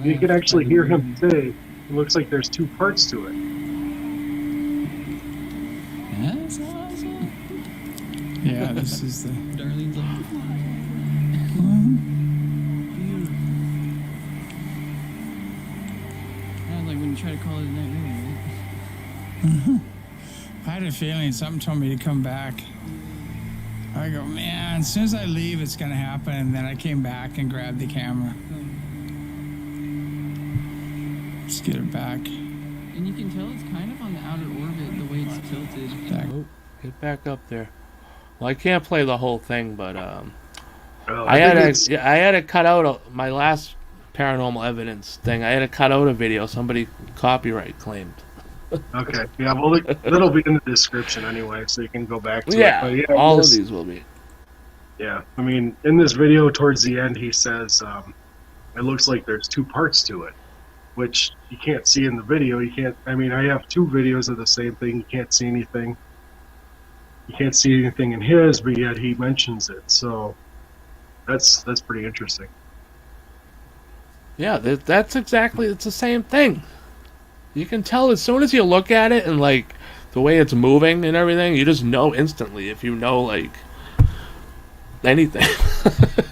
You can actually hear him say, it looks like there's two parts to it. That's awesome. Yeah, this is the Darlene's on Kind of like when you try to call it a night, right? I had a feeling something told me to come back. I go, man, as soon as I leave, it's going to happen. And then I came back and grabbed the camera. Just get it back. And you can tell it's kind of on the outer orbit the way it's tilted. Oh, get back up there. Well, I can't play the whole thing, but Well, I had think it's- to I had to cut out my last paranormal evidence thing. I had to cut out a video somebody copyright claimed. Okay. Yeah. Well, that'll be in the description anyway, so you can go back to Yeah, it. But all of this- these will be. Yeah. I mean, in this video, towards the end, he says it looks like there's two parts to it, which you can't see in the video. You can't. I mean, I have two videos of the same thing. You can't see anything. You can't see anything in his, but yet he mentions it. So that's pretty interesting. Yeah, that's exactly, it's the same thing. You can tell as soon as you look at it and like the way it's moving and everything, you just know instantly if you know like anything.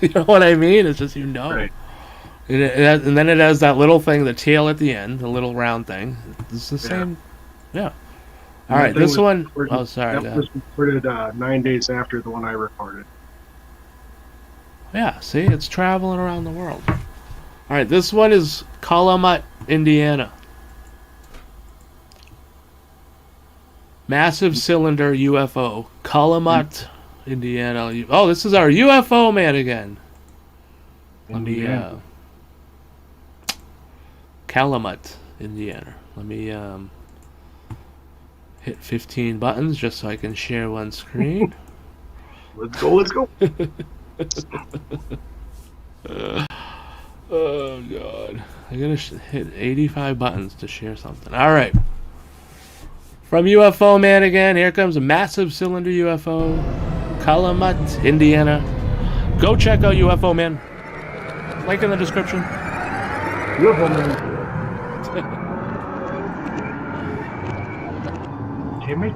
You know what I mean? It's just, you know. Right. And then it has that little thing, the tail at the end, the little round thing. It's the Yeah. same. Yeah. And All that right, thing this was one recorded- oh sorry. That go ahead. was recorded 9 days after the one I recorded. Yeah, see, it's traveling around the world. All right, this one is Calumet, Indiana. Massive cylinder UFO, Calumet, Indiana. Oh, this is our UFO man again. Let me Indiana. Calumet, Indiana. Let me hit 15 buttons just so I can share one screen. Let's go. Let's go. Oh god, I gotta hit 85 buttons to share something. All right, from UFO man again. Here comes a massive cylinder UFO, Calumet, Indiana. Go check out UFO man. Link in the description. UFO man. Timmy.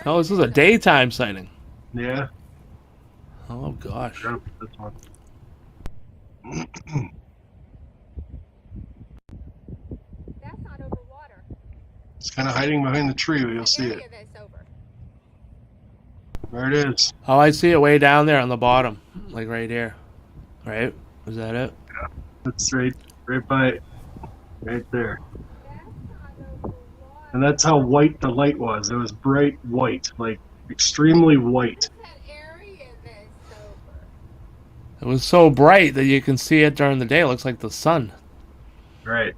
Oh, this is a daytime sighting. Yeah. Oh gosh. Gotta put this one. That's not over water. It's kind of hiding behind the tree, but you'll see it. Area that's over. There it is. Oh, I see it way down there on the bottom, like right here. Right? Is that it? That's right by it. Right there. That's not over water. And that's how white the light was. It was bright white, like extremely white. That area that's over. It was so bright that you can see it during the day. It looks like the sun. Right.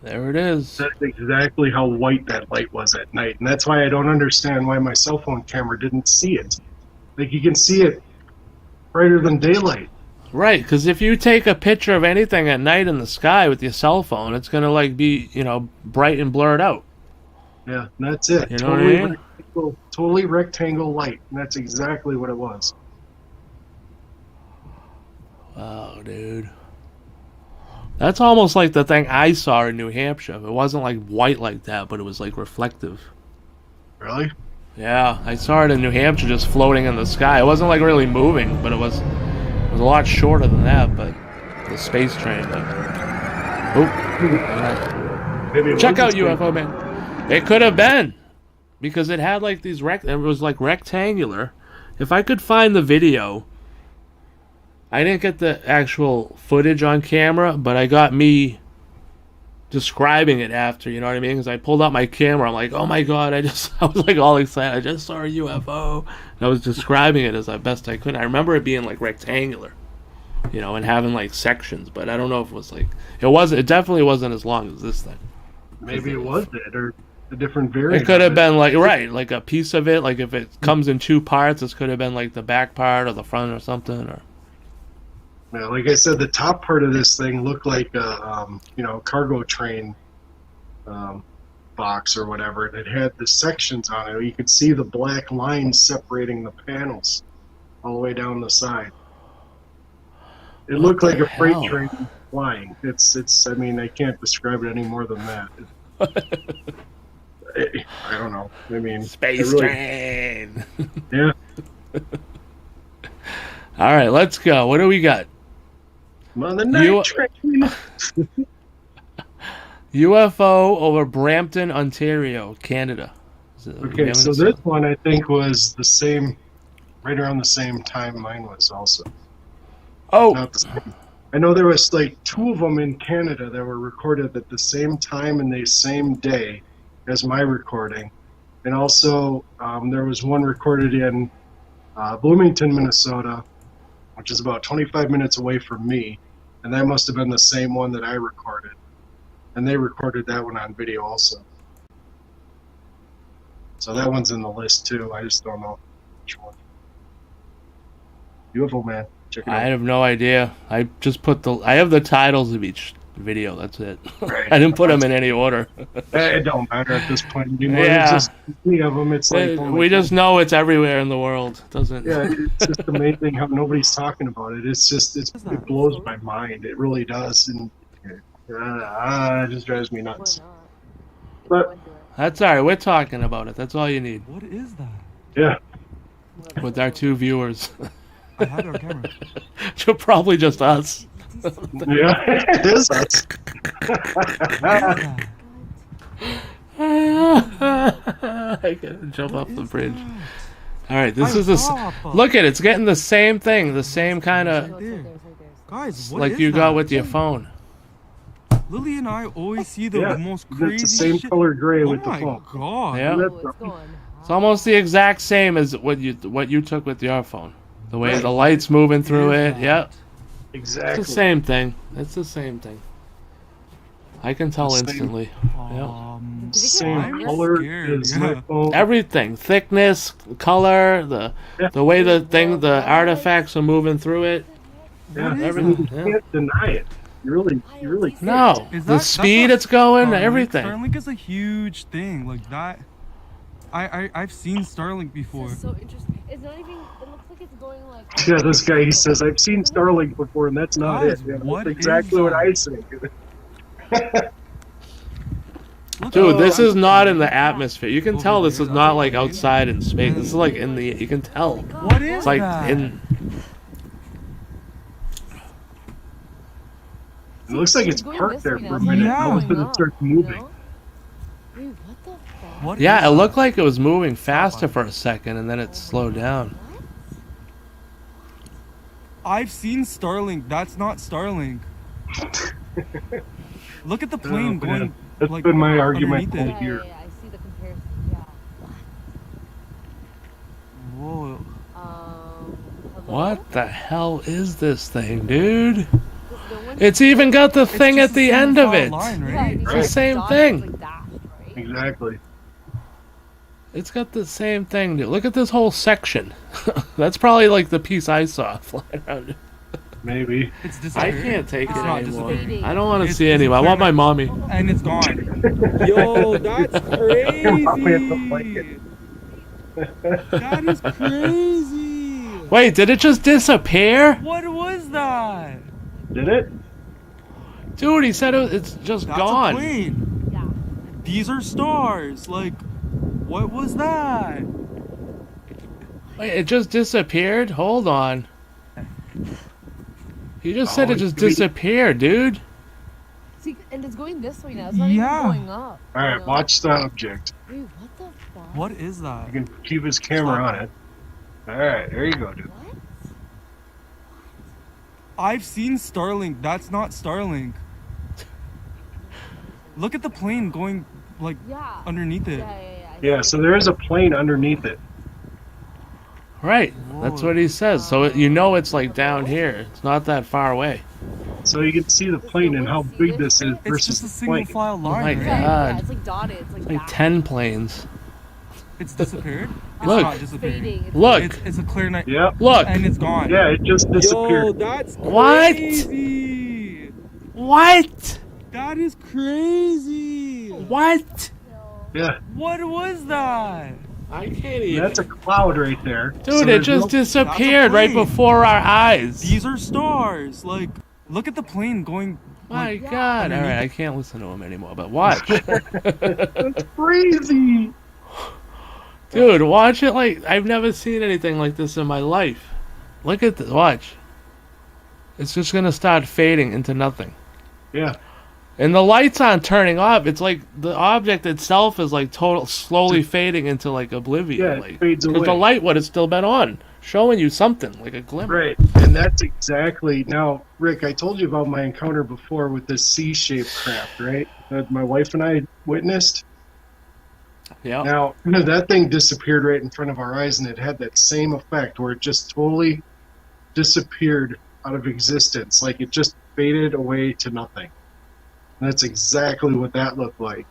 There it is. That's exactly how white that light was at night. And that's why I don't understand why my cell phone camera didn't see it. Like, you can see it brighter than daylight. Right, because if you take a picture of anything at night in the sky with your cell phone, it's gonna like be, bright and blurred out. Yeah, and that's it. You know what I mean? Totally rectangle light. And that's exactly what it was. Wow, dude. That's almost like the thing I saw in New Hampshire. It wasn't like white like that, but it was like reflective. Really? Yeah, I saw it in New Hampshire just floating in the sky. It wasn't like really moving, but it was a lot shorter than that, but the space train. But Maybe it check out wasn't UFO man. It could have been because it had like these it was like rectangular. If I could find the video, I didn't get the actual footage on camera, but I got me describing it after, you know what I mean? Because I pulled out my camera, I'm like, oh my god, I was like all excited, I just saw a UFO. And I was describing it as best I could. I remember it being like rectangular, and having like sections, but I don't know if it was like, it definitely wasn't as long as this thing. Maybe it was it, or a different variant. It could have of been like a piece of it, like if it comes in two parts, this could have been like the back part or the front or something, or... Yeah, like I said, the top part of this thing looked like a cargo train box or whatever, and it had the sections on it. You could see the black lines separating the panels all the way down the side. It looked like a freight hell? train flying. It's. I mean, I can't describe it any more than that. I don't know. I mean, Space it really- train. Yeah. All right, let's go. What do we got? On the night train. UFO over Brampton, Ontario, Canada. Okay, so this one I think was the same, right around the same time mine was also. Oh, Not the same. I know there was like 2 of them in Canada that were recorded at the same time and the same day as my recording. And also there was one recorded in Bloomington, Minnesota, which is about 25 minutes away from me. And that must have been the same one that I recorded. And they recorded that one on video also. So that one's in the list too. I just don't know which one. UFO Man. Check it out. I have no idea. I just put I have the titles of each video. That's it. Right. I didn't put them in any order. It don't matter at this point anymore. Yeah. There's just many of them. It's like We just know it's everywhere in the world. Doesn't? yeah, it's just amazing how nobody's talking about it. It's just it blows my mind. It really does, and it just drives me nuts. But That's all right. We're talking about it. That's all you need. What is that? yeah, With our 2 viewers. I had it on camera. Probably just us. yeah, it is us. I can jump off the bridge. All right, this is look at it. It's getting the same thing, the same kind of Guys, what like is you that? got with your phone. Lily and I always see the Yeah, most crazy it's the same shit. color gray Oh with the my phone. god. Yeah, That's- it's almost the exact same as what you took with your phone. The way the light's moving through it. Yep, exactly. it's the same thing. It's the same thing. I can tell Same. instantly. Same I'm color scared, as yeah. my phone. Everything, thickness, color, the way the artifacts are moving through it. Yeah, What is everything. you can't deny it. You really can't. No, Is the that's speed not it's going, Starlink. everything. Starlink is a huge thing. Like that. I've seen Starlink before. It's so interesting. It's not even. It looks like it's going like. Yeah, this guy, he says, I've seen Starlink before, and that's not Guys, it. Yeah, what that's exactly is what that? I say. Look Dude, at this that. is not in the atmosphere. You can Over tell this here, is not that's like amazing. outside in space. This is like in the. You can tell. What is It's like that? in. It looks like it's parked there for a minute. Yeah. All of a sudden it starts moving. Wait, what the fuck? What Yeah, is it that? looked like it was moving faster for a second, and then it slowed down. I've seen Starlink. That's not Starlink. Look at the plane Oh, man. going. That's like, been my argument underneath all it. year. I see the comparison. Yeah. Whoa. Hello? What the hell is this thing, dude? This- the one- It's even got the thing just at a the single end of file it. line, Yeah, right? these Right. are Same dots, thing. like dashed, right? Exactly. It's got the same thing, dude. Look at this whole section. That's probably like the piece I saw flying around. Maybe. It's I disappeared. can't take It's it not anymore. disappeared. I don't want to It's see anymore. I want my mommy. And it's gone. Yo, that's crazy. That is crazy. Wait, did it just disappear? What was that? Did it? Dude, he said it's just That's gone. a plane. Yeah. These are stars. Like, what was that? Wait, it just disappeared? Hold on. He just said Oh, it just it could be- disappeared, dude. See, and it's going this way now. It's not Yeah. even going up. All you right, know? watch the object. Wait, what the fuck? What is that? You can keep his camera on it. All right, there you go, dude. What? I've seen Starlink. That's not Starlink. Look at the plane going like Yeah. underneath it. I Yeah, see so it. there is a plane underneath it. Right. That's Whoa. what he says. So you know it's like down here. It's not that far away. So you can see the plane and how big this is It's versus just a the single plane. file my line, Yeah, right? God. yeah, it's like dotted. It's like, Like that. 10 planes. It's disappeared. It's Look. not It's disappeared. fading. It's Look. It's a clear night. Yep. Look. And it's gone. Yeah, it just Yo, disappeared. that's What? crazy. What? That is crazy. What? Yeah, What was that? I can't even. that's a cloud right there. Dude, So it there's just no- disappeared right plane. before our eyes. These are stars. Like, look at the plane going. My Like, God. underneath Alright, I can't listen to him anymore, but watch. That's crazy. Dude, watch it like I've never seen anything like this in my life. Look at this. Watch. It's just gonna start fading into nothing. Yeah. And the lights aren't turning off. It's like the object itself is like slowly fading into like oblivion. Yeah, it like, fades because the away. light would have still been on, showing you something like a glimmer. Right, and that's exactly now, Rick. I told you about my encounter before with this C-shaped craft, right? That my wife and I witnessed. Yeah. Now, that thing disappeared right in front of our eyes, and it had that same effect where it just totally disappeared out of existence, like it just faded away to nothing. And that's exactly what that looked like.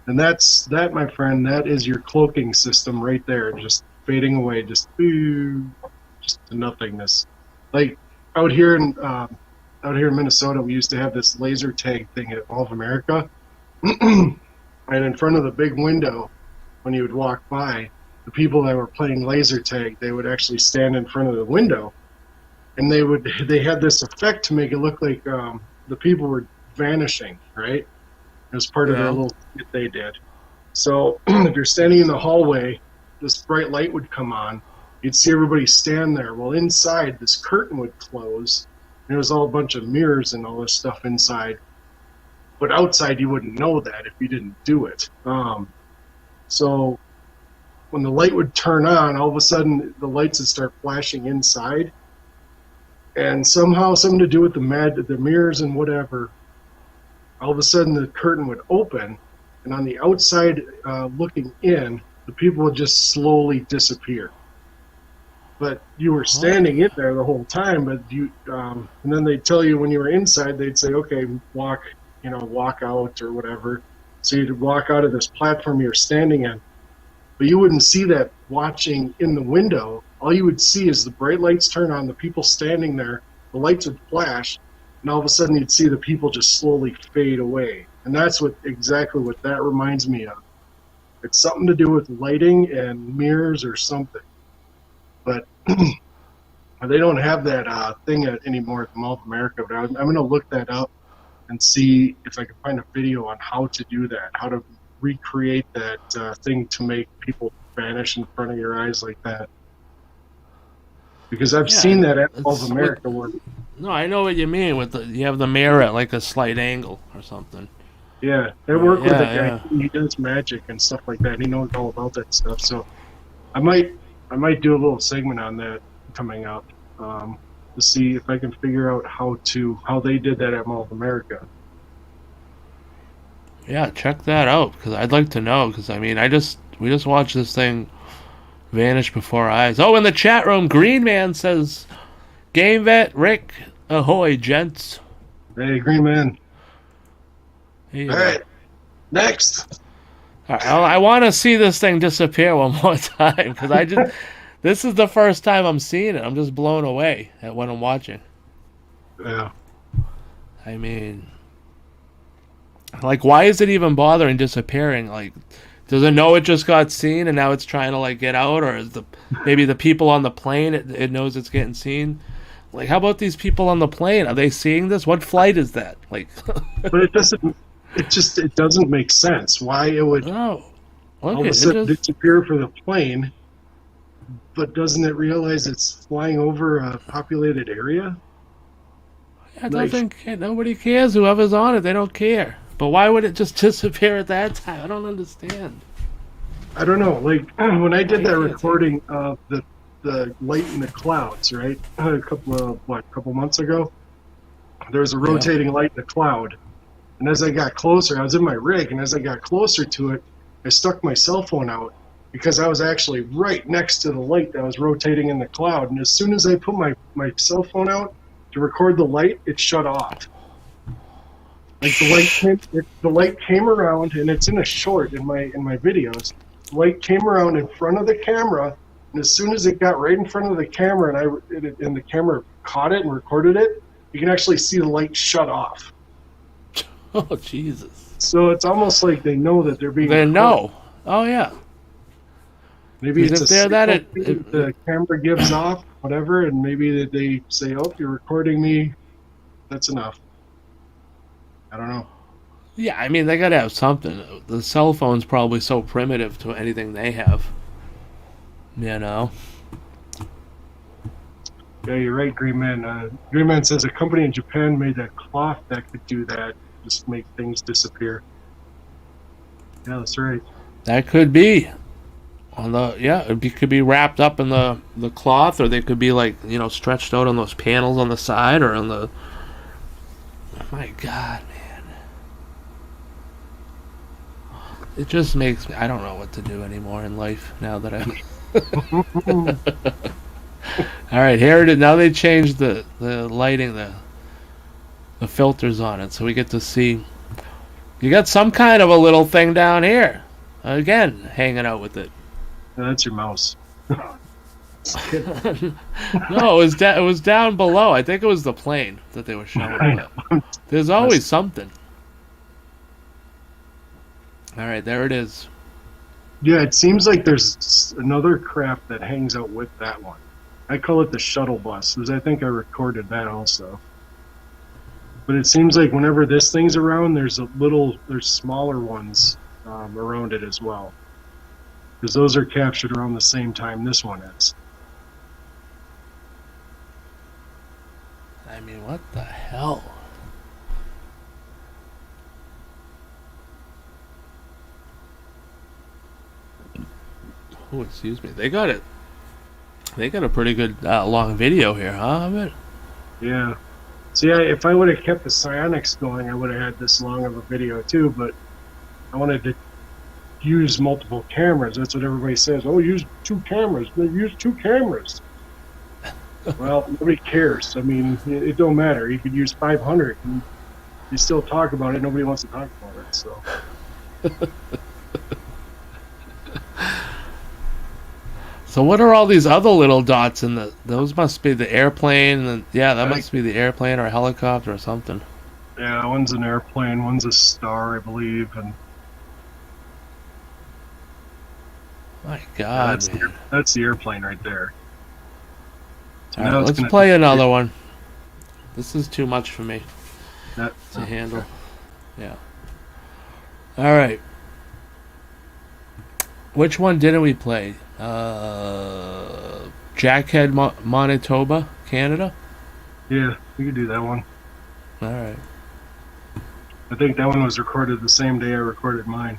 And that, my friend, that is your cloaking system right there, just fading away, just to nothingness. Like out here in Minnesota, we used to have this laser tag thing at Mall of America, and in front of the big window, when you would walk by, the people that were playing laser tag, they would actually stand in front of the window, and they had this effect to make it look like the people were vanishing, right? It was part of their little skit they did. So if you're standing in the hallway, this bright light would come on. You'd see everybody stand there. Well, inside, this curtain would close. And there was all a bunch of mirrors and all this stuff inside. But outside, you wouldn't know that if you didn't do it. So when the light would turn on, all of a sudden, the lights would start flashing inside. And somehow, something to do with the mirrors and whatever, all of a sudden the curtain would open, and on the outside looking in, the people would just slowly disappear. But you were standing in there the whole time, but and then they'd tell you when you were inside, they'd say, okay, walk out or whatever. So you'd walk out of this platform you're standing in. But you wouldn't see that watching in the window. All you would see is the bright lights turn on, the people standing there, the lights would flash, and all of a sudden you'd see the people just slowly fade away. And that's exactly what that reminds me of. It's something to do with lighting and mirrors or something. But they don't have that thing anymore at the Mall of America. But I'm going to look that up and see if I can find a video on how to do that, how to recreate that thing to make people vanish in front of your eyes like that. Because I've seen that at Mall of America. No, I know what you mean. You have the mirror at like a slight angle or something. Yeah, I work with a guy. He does magic and stuff like that. He knows all about that stuff. So I might do a little segment on that coming up to see if I can figure out how they did that at Mall of America. Yeah, check that out because I'd like to know. Because I mean, we just watched this thing vanish before our eyes. Oh, in the chat room, Green Man says, "Game Vet Rick, ahoy, gents." Hey, Green Man. All right, next. All right, I want to see this thing disappear one more time because this is the first time I'm seeing it. I'm just blown away at what I'm watching. Yeah. I mean, like, why is it even bothering disappearing? Like, does it know it just got seen and now it's trying to like get out, or is maybe the people on the plane it knows it's getting seen? Like, how about these people on the plane? Are they seeing this? What flight is that? Like, but it doesn't. It doesn't make sense why it would all of a sudden disappear for the plane, but doesn't it realize it's flying over a populated area? Yeah, nobody cares. Whoever's on it, they don't care. But why would it just disappear at that time? I don't understand. I don't know. Like when I did that recording of the light in the clouds, right? A couple months ago, there was a rotating light in the cloud. And as I got closer, I was in my rig, and as I got closer to it, I stuck my cell phone out because I was actually right next to the light that was rotating in the cloud. And as soon as I put my cell phone out to record the light, it shut off. Like the light came around, and it's in a short in my videos. The light came around in front of the camera, and as soon as it got right in front of the camera, and the camera caught it and recorded it, you can actually see the light shut off. Oh, Jesus. So it's almost like they know that they're being They recorded. know. Oh, yeah. Maybe it's if they're that the camera gives off, whatever, and maybe they say, oh, you're recording me, that's enough. I don't know. Yeah, I mean, they gotta have something. The cell phone's probably so primitive to anything they have. You know? Yeah, you're right, Green Man. Green Man says a company in Japan made that cloth that could do that, just make things disappear. Yeah, that's right. That could be. Could be wrapped up in the cloth, or they could be like stretched out on those panels on the side or on the. Oh my God, man! It just makes me. I don't know what to do anymore in life now that I'm. All right, here it is. Now they changed the lighting, the filters on it, so we get to see. You got some kind of a little thing down here, again, hanging out with it. Yeah, that's your mouse. No, it was down below. I think it was the plane that they were showing. But there's always something. All right, there it is. Yeah, it seems like there's another craft that hangs out with that one. I call it the shuttle bus, because I think I recorded that also. But it seems like whenever this thing's around, there's smaller ones around it as well. Because those are captured around the same time this one is. I mean, what the hell? Oh, excuse me. They got it. They got a pretty good long video here, huh? I bet. Yeah. See, if I would have kept the psionics going, I would have had this long of a video too, but I wanted to use multiple cameras. That's what everybody says. Oh, use two cameras. Use two cameras. Well, nobody cares. I mean, it don't matter. You could use 500 and you still talk about it. Nobody wants to talk about it, so. So what are all these other little dots in the? Those must be the airplane. And yeah, that must be the airplane or a helicopter or something. Yeah, one's an airplane, one's a star, I believe, and my God, man. That's the airplane right there. So all right, let's play another one. This is too much for me to handle. Yeah. All right. Which one didn't we play? Jackhead, Manitoba, Canada? Yeah, we could do that one. All right. I think that one was recorded the same day I recorded mine.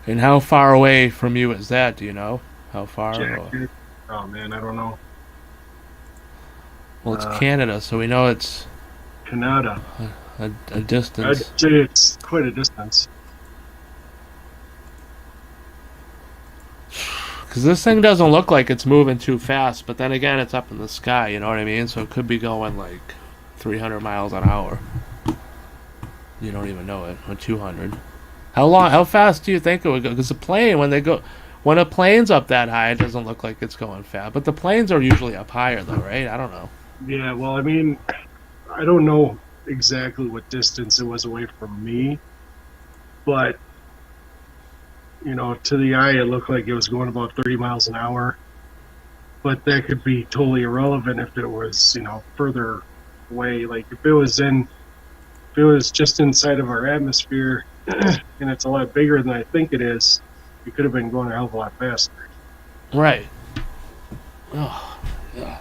And how far away from you is that? Do you know? How far? Jackhead? Oh, man, I don't know. Well, it's Canada, so we know it's Canada. A distance. I'd say it's quite a distance. Because this thing doesn't look like it's moving too fast, but then again, it's up in the sky, you know what I mean? So it could be going like 300 miles an hour. You don't even know it, or 200. How fast do you think it would go? Because the plane, when a plane's up that high, it doesn't look like it's going fast. But the planes are usually up higher, though, right? I don't know. Yeah, well, I mean, I don't know exactly what distance it was away from me, but to the eye it looked like it was going about 30 miles an hour, but that could be totally irrelevant if it was further away. Like if it was just inside of our atmosphere and it's a lot bigger than I think it is, it could have been going a hell of a lot faster. Right. Oh, yeah.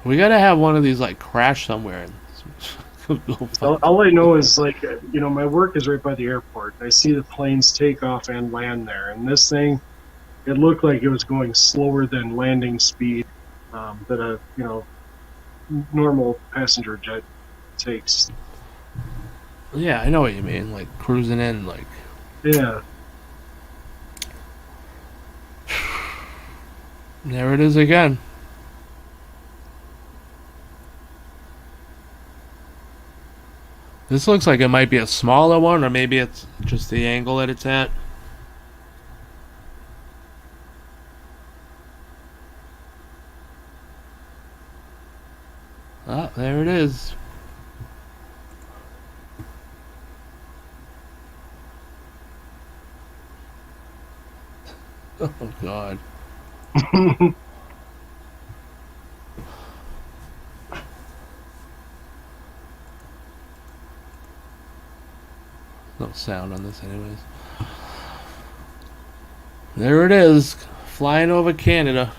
We gotta have one of these like crash somewhere. All I know is my work is right by the airport. I see the planes take off and land there, and this thing, it looked like it was going slower than landing speed that a normal passenger jet takes. Yeah, I know what you mean. Like cruising in, like. Yeah. There it is again. This looks like it might be a smaller one, or maybe it's just the angle that it's at. Ah, there it is. Oh, God. No sound on this anyways. There it is, flying over Canada.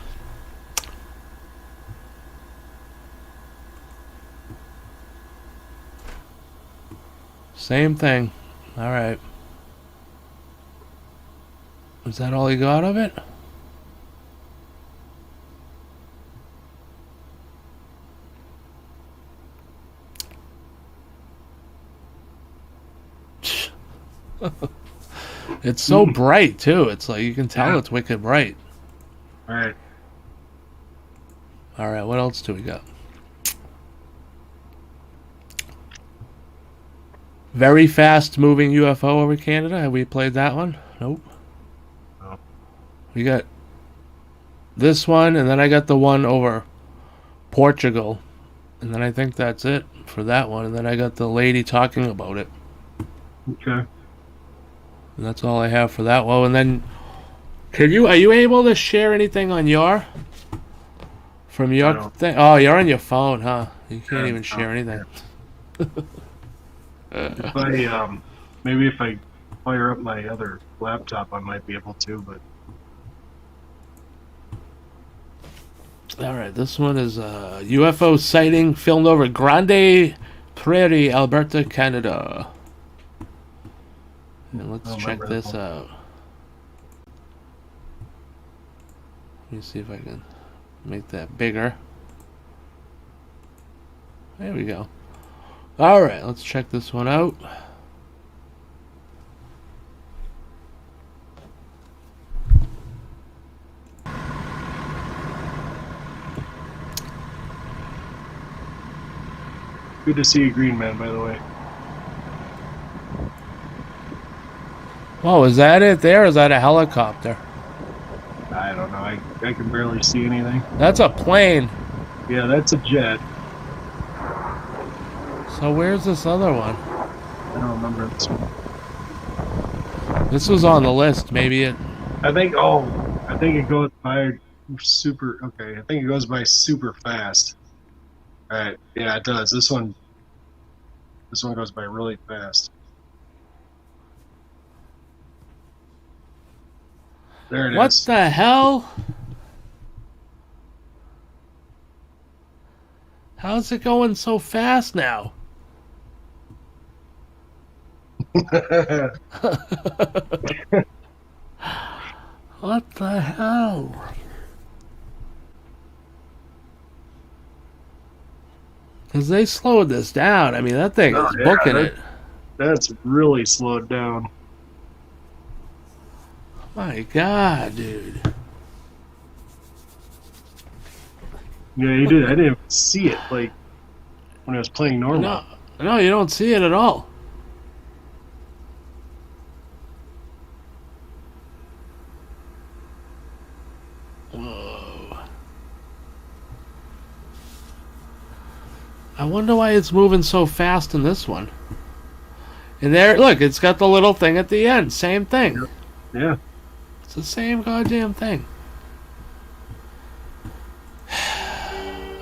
Same thing. All right. Is that all you got of it? It's so bright too. It's like you can tell it's wicked bright. All right. All right, what else do we got? Very fast moving UFO over Canada. Have we played that one? Nope. No. We got this one, and then I got the one over Portugal. And then I think that's it for that one. And then I got the lady talking about it. Okay. And that's all I have for that one. And then, are you able to share anything on your, from your No. thing? Oh, you're on your phone, huh? You can't Yeah, even share anything. If I maybe if I fire up my other laptop, I might be able to. But All right, this one is a UFO sighting filmed over Grande Prairie, Alberta, Canada. And let's check this out. Let me see if I can make that bigger. There we go. All right, let's check this one out. good to see you, Green Man, by the way. Oh, is that it there? Or is that a helicopter? I don't know. I can barely see anything. That's a plane. Yeah, that's a jet. So where's this other one? I don't remember this one. This was on the list. Maybe it... I think it goes by super. Okay, I think it goes by super fast. All right, yeah, it does. This one goes by really fast. There it is. What the hell? How's it going so fast now? What the hell? Because they slowed this down. I mean, that thing is booking it. That's really slowed down. My God, dude. Yeah, you did. I didn't even see it like when I was playing normal. No, you don't see it at all. Whoa. I wonder why it's moving so fast in this one. And there, look, it's got the little thing at the end. Same thing. Yeah. It's the same goddamn thing.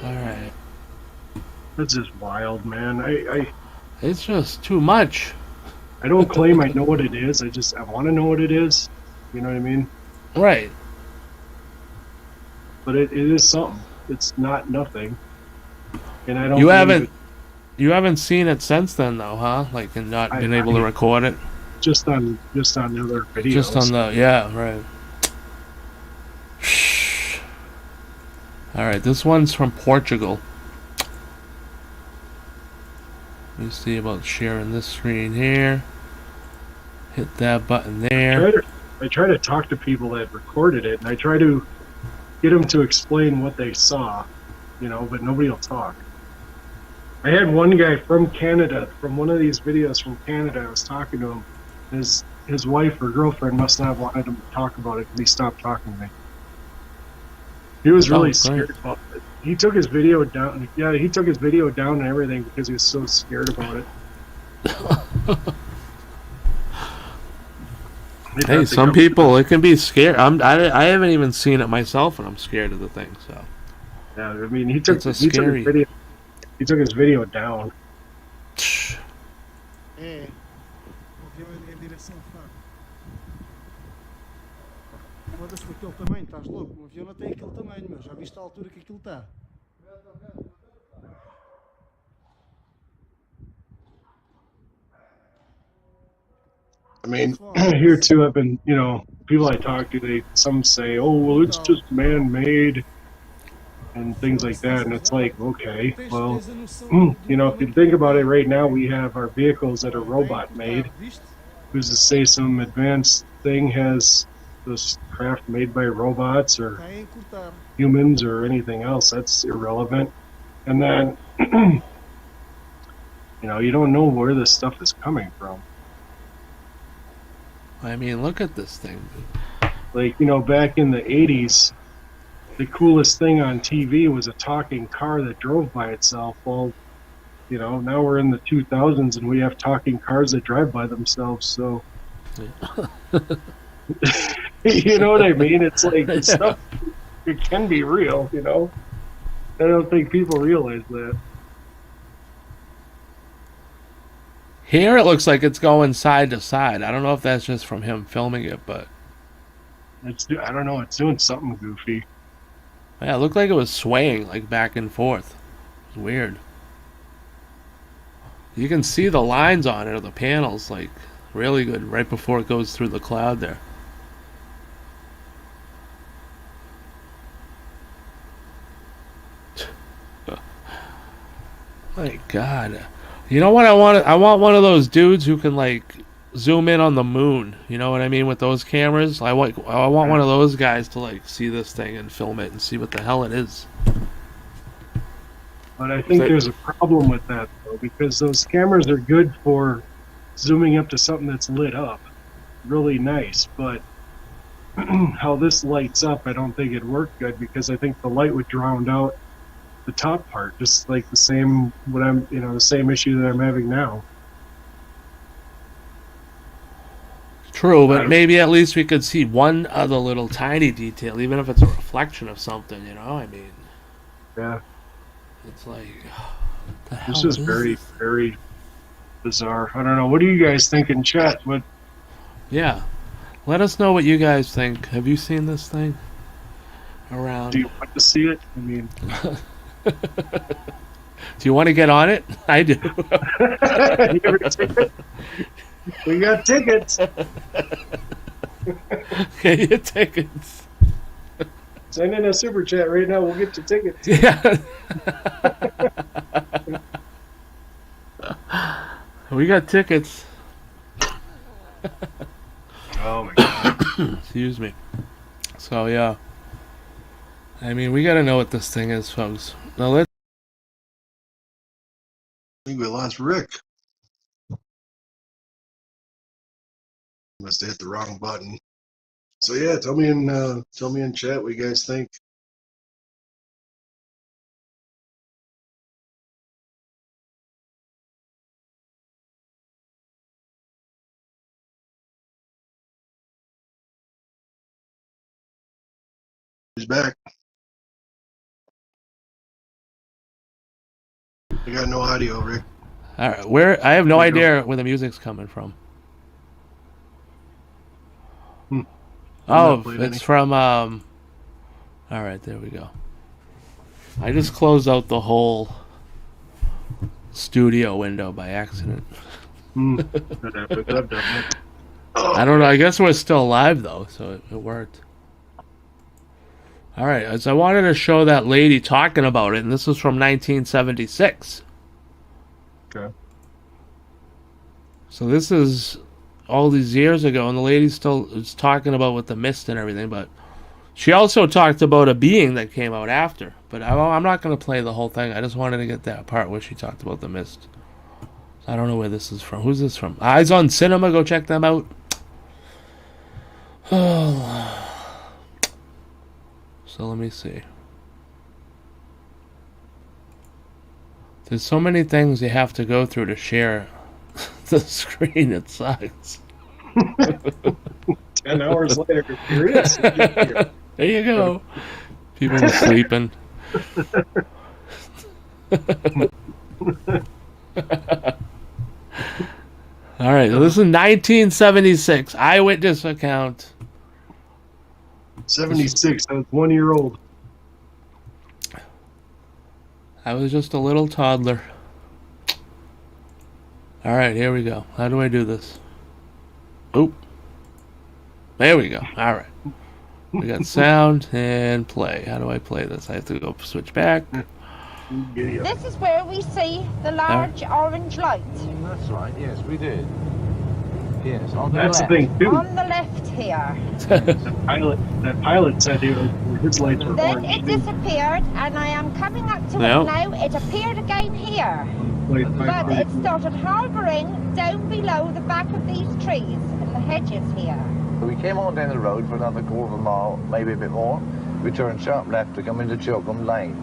Alright. That's just wild, man. It's just too much. I don't claim I know what it is. I want to know what it is. You know what I mean? Right. But it is something. It's not nothing. And I don't. You haven't seen it since then, though, huh? Like, and not been able to record it. Just on the other videos. Just on the right. All right, this one's from Portugal. Let me see about sharing this screen here. Hit that button there. I try to talk to people that recorded it, and I try to get them to explain what they saw, but nobody will talk. I had one guy from Canada, from one of these videos from Canada. I was talking to him. His wife or girlfriend must not have wanted him to talk about it because he stopped talking to me. He was really scared about it. He took his video down. Yeah, he took his video down and everything because he was so scared about it. Hey, some people, it can be scary. I haven't even seen it myself, and I'm scared of the thing. So yeah, I mean, he took his video down. Foda-se com aquele tamanho, estás louco? O avião não tem aquele tamanho, meu. Já viste a altura que aquilo está? I mean, here too, I've been, people I talk to, some say, oh, well, it's just man-made and things like that. And it's like, okay, well, if you think about it right now, we have our vehicles that are robot-made. Who's to say some advanced thing has this craft made by robots or humans or anything else? That's irrelevant. And then, you don't know where this stuff is coming from. I mean, look at this thing. Like, back in the 80s, the coolest thing on TV was a talking car that drove by itself. Well, now we're in the 2000s and we have talking cars that drive by themselves. So, you know what I mean? It's like the stuff, it can be real, I don't think people realize that. Here it looks like it's going side to side. I don't know if that's just from him filming it, but I don't know. It's doing something goofy. yeah, it looked like it was swaying like back and forth. It's weird. You can see the lines on it, or the panels, like really good right before it goes through the cloud there. My God. You know what I want? I want one of those dudes who can like zoom in on the moon. You know what I mean with those cameras? I want one of those guys to like see this thing and film it and see what the hell it is. But I think there's a problem with that though, because those cameras are good for zooming up to something that's lit up, really nice. But how this lights up, I don't think it'd work good because I think the light would drown out the top part, just like the same the same issue that I'm having now. True, but maybe at least we could see one other little tiny detail, even if it's a reflection of something. I mean, yeah, it's like this is very, very bizarre. I don't know. What do you guys think in chat? Yeah, let us know what you guys think. Have you seen this thing around? Do you want to see it? I mean. Do you want to get on it? I do. We got tickets. Okay, your tickets. Send in a super chat right now. We'll get you tickets. Yeah. We got tickets. Oh my God. Excuse me. So yeah. I mean, we gotta know what this thing is, folks. Now let's. I think we lost Rick. Must have hit the wrong button. So yeah, tell me in chat what you guys think. He's back. I got no audio, Rick. All right, I have no idea where the music's coming from. Oh, it's from all right, there we go. I just closed out the whole studio window by accident. I've done it. I don't know. I guess we're still alive though, so it worked. All right, so I wanted to show that lady talking about it, and this was from 1976. Okay. So this is all these years ago, and the lady still is talking about with the mist and everything, but she also talked about a being that came out after. But I'm not going to play the whole thing. I just wanted to get that part where she talked about the mist. I don't know where this is from. Who's this from? Eyes on Cinema. Go check them out. Oh. So let me see. There's so many things you have to go through to share the screen. It sucks. 10 hours later, here it is. There you go. People are sleeping. All right, so this is 1976 eyewitness account. '76. I was 1 year old. I was just a little toddler. Alright, here we go. How do I do this? Oop. There we go. Alright. We got sound and play. How do I play this? I have to go switch back. This is where we see the large orange light. That's right, yes, we did. Yes, on the That's left. the thing, too. On the left here. That pilot said his lights were Then orange. it disappeared, and I am coming up to No. it now. It appeared again here. But it started hovering down below the back of these trees and the hedges here. We came on down the road for another quarter of a mile, maybe a bit more. We turned sharp left to come into Chilcombe Lane.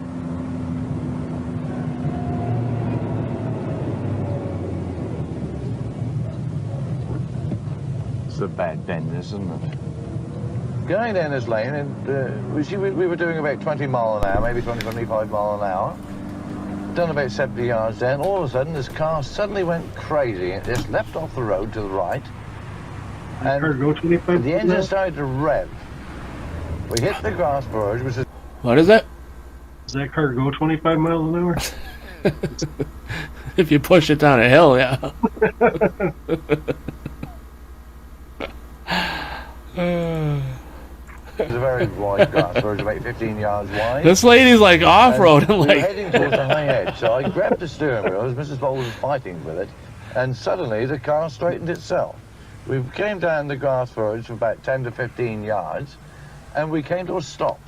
It's a bad bend, isn't it? Going down this lane, and we were doing about 20 mile an hour, maybe 20, 25 mile an hour. Done about 70 yards down. All of a sudden, this car suddenly went crazy. It just leapt off the road to the right. And go 25 the engine started to rev. We hit the grass verge, which is... What is it? Does that car go 25 miles an hour? If you push it down a hill, yeah. It's a very wide grass verge, about 15 yards wide. This lady's like off-roading, We were like... heading towards the high edge, so I grabbed the steering wheel as Mrs. Bowles was fighting with it, and suddenly the car straightened itself. We came down the grass verge for about 10 to 15 yards, and we came to a stop.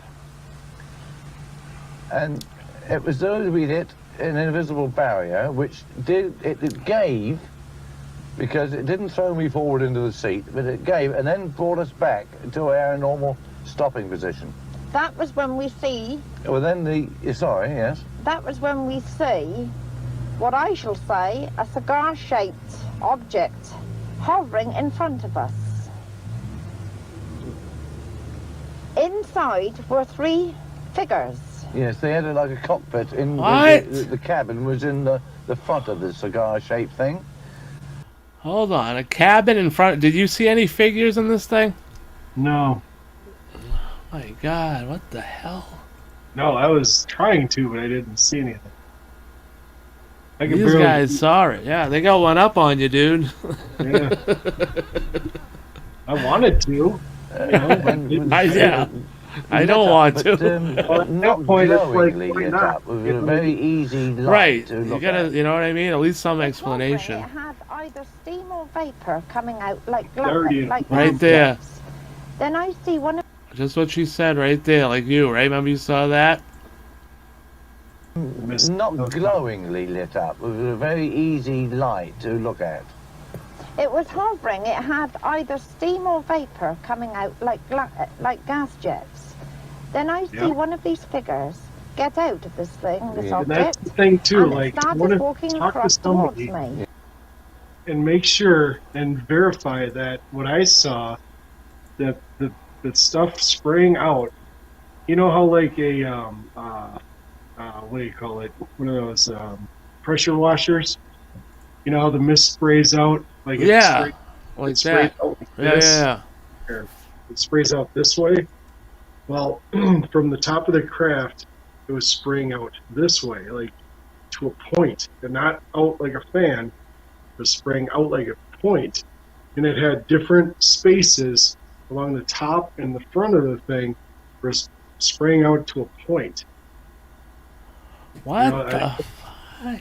And it was though we'd hit an invisible barrier, which it gave, because it didn't throw me forward into the seat, but it gave, and then brought us back to our normal stopping position. That was when we see... Well, then sorry, yes? That was when we see what I shall say a cigar-shaped object hovering in front of us. Inside were 3 figures. Yes, they had it like a cockpit in What? the cabin was in the front of the cigar-shaped thing. Hold on, a cabin in front... Did you see any figures in this thing? No. My God, what the hell? No, I was trying to, but I didn't see anything. I could These barely... guys saw it. Yeah, they got one up on you, dude. Yeah. I wanted to. You know, but didn't. I don't want to. Well, at Not that point, it's like, glowingly why lit not? up. It was a very easy light Right. to You look gotta, at. you know what I mean? At least some explanation. It had either steam or vapor coming out like Already like right gas there. jets. Then I see one of Just what she said right there, like you, right? Remember you saw that? Not glowingly lit up. It was a very easy light to look at. it was hovering. It had either steam or vapor coming out like gas jets. Then I see Yep. one of these figures get out of this thing, this Yeah. And object, that's the thing, too. and Like, it I want started to walking talk to across towards somebody me. and make sure and verify that what I saw, that the stuff spraying out, you know how like a what do you call it? One of those pressure washers. You know how the mist sprays out, like Yeah, like it sprays that. out like Yeah, this. yeah. Or it sprays out this way. Well, from the top of the craft, it was spraying out this way, like to a point, and not out like a fan. It was spraying out like a point, and it had different spaces along the top and the front of the thing for spraying out to a point. What You know, the fuck?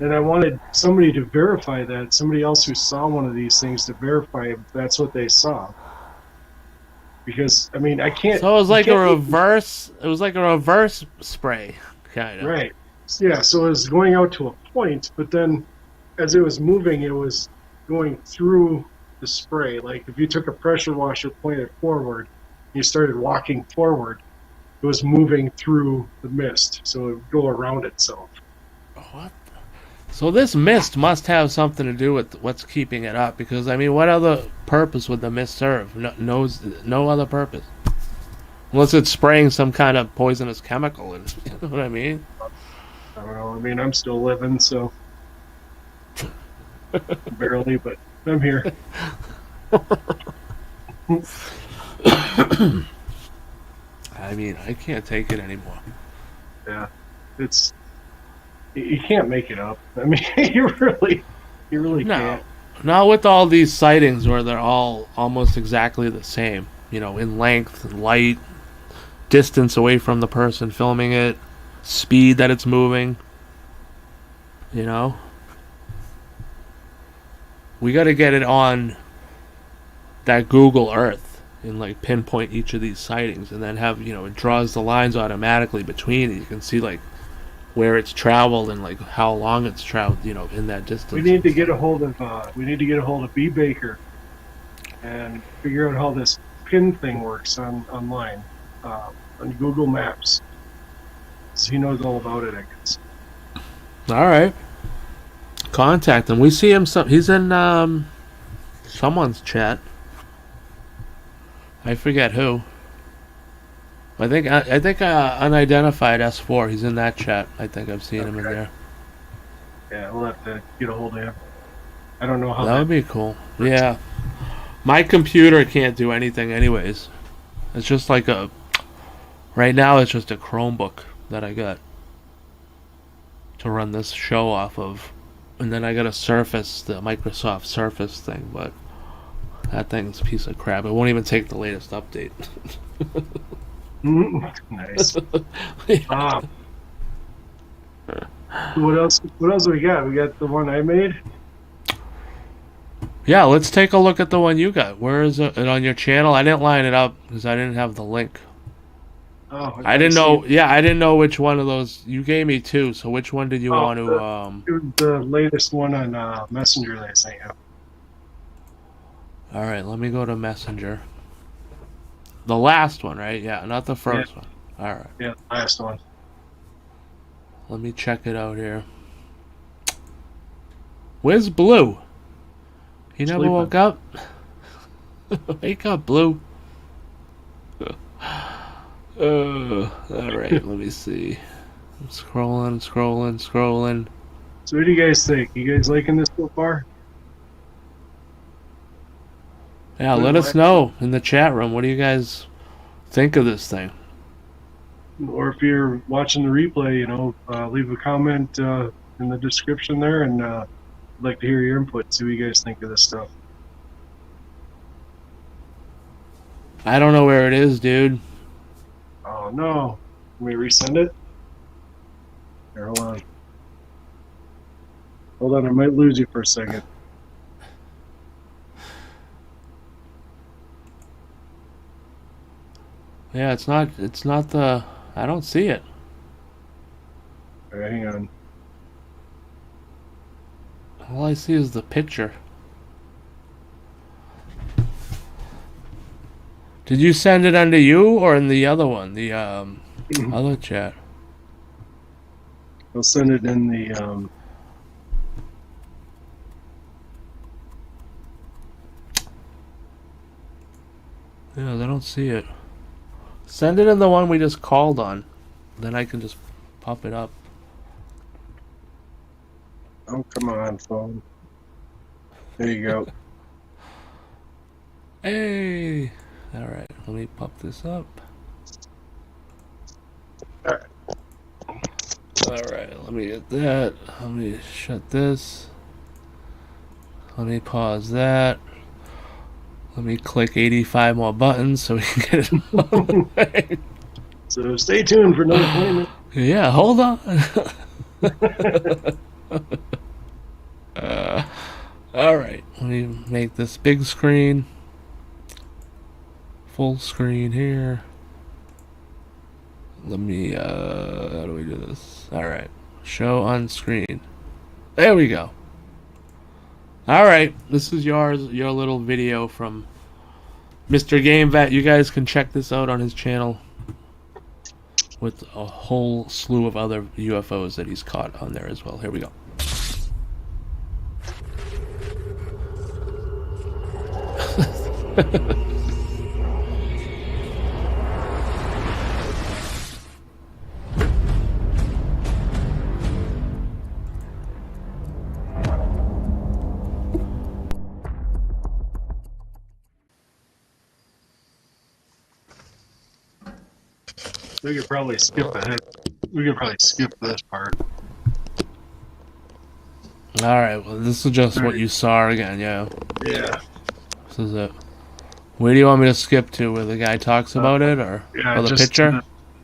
And I wanted somebody to verify that, somebody else who saw one of these things to verify if that's what they saw. Because, I mean, I can't... So it was like you a can't- reverse. It was like a reverse spray, kind of. Right. Yeah, so it was going out to a point, but then as it was moving, it was going through the spray. Like if you took a pressure washer, pointed forward, you started walking forward, it was moving through the mist, so it would go around itself. What? So this mist must have something to do with what's keeping it up, because I mean, what other purpose would the mist serve? No other purpose, unless it's spraying some kind of poisonous chemical. And you know what I mean? I don't know. I mean, I'm still living, so barely, but I'm here. I mean, I can't take it anymore. Yeah, it's you can't make it up. I mean, you really No. can't. Not with all these sightings where they're all almost exactly the same. You know, in length, light, distance away from the person filming it, speed that it's moving. You know? We gotta get it on that Google Earth and like pinpoint each of these sightings and then have, you know, it draws the lines automatically between it. You can see like where it's traveled and like how long it's traveled, you know, in that distance. We need to get a hold of B Baker and figure out how this pin thing works online on Google Maps. So he knows all about it, I guess. All right. Contact him. We see him. He's in someone's chat. I forget who. I think unidentified S4. He's in that chat. I think I've seen him in there. Yeah, we'll have to get a hold of him. I don't know how that would be cool. Yeah. My computer can't do anything anyways. It's just like a... Right now it's just a Chromebook that I got to run this show off of. And then I got a Surface, the Microsoft Surface thing, but that thing's a piece of crap. It won't even take the latest update. Nice. What else we got? We got the one I made. Yeah, let's take a look at the one you got. Where is it on your channel? I didn't line it up because I didn't have the link. Oh, I didn't know. Yeah, I didn't know which one of those. You gave me two, so which one did you want to? The latest one on Messenger that I sent you. All right, let me go to Messenger. The last one, right? Yeah, not the first one. All right. Yeah, last one. Let me check it out here. Where's Blue? He never Sleeping. woke up? Wake up, Blue. Alright, let me see. I'm scrolling. So what do you guys think? You guys liking this so far? Yeah, let us know in the chat room. What do you guys think of this thing? Or if you're watching the replay, you know, leave a comment in the description there, and I'd like to hear your input. See what you guys think of this stuff. I don't know where it is, dude. Oh no! Can we resend it? Here, hold on. Hold on, I might lose you for a second. Yeah, it's not the... I don't see it. All right, hang on. All I see is the picture. Did you send it under you or in the other one? The other chat? I'll send it in the Yeah, I don't see it. Send it in the one we just called on. Then I can just pop it up. Oh, come on, phone. There you go. Hey! Alright, let me pop this up. Alright, let me get that. Let me shut this. Let me pause that. Let me click 85 more buttons so we can get it on the way. So stay tuned for another 20 minutes. Yeah, hold on. Alright, let me make this big screen. Full screen here. Let me, how do we do this? Alright, show on screen. There we go. Alright, this is your little video from Mr. Game Vet. You guys can check this out on his channel with a whole slew of other UFOs that he's caught on there as well. Here we go. We could probably skip ahead. We could probably skip this part. Alright, well, this is just what you saw again, yeah. Yeah. This is it. Where do you want me to skip to? Where the guy talks about it, or Yeah, the just picture?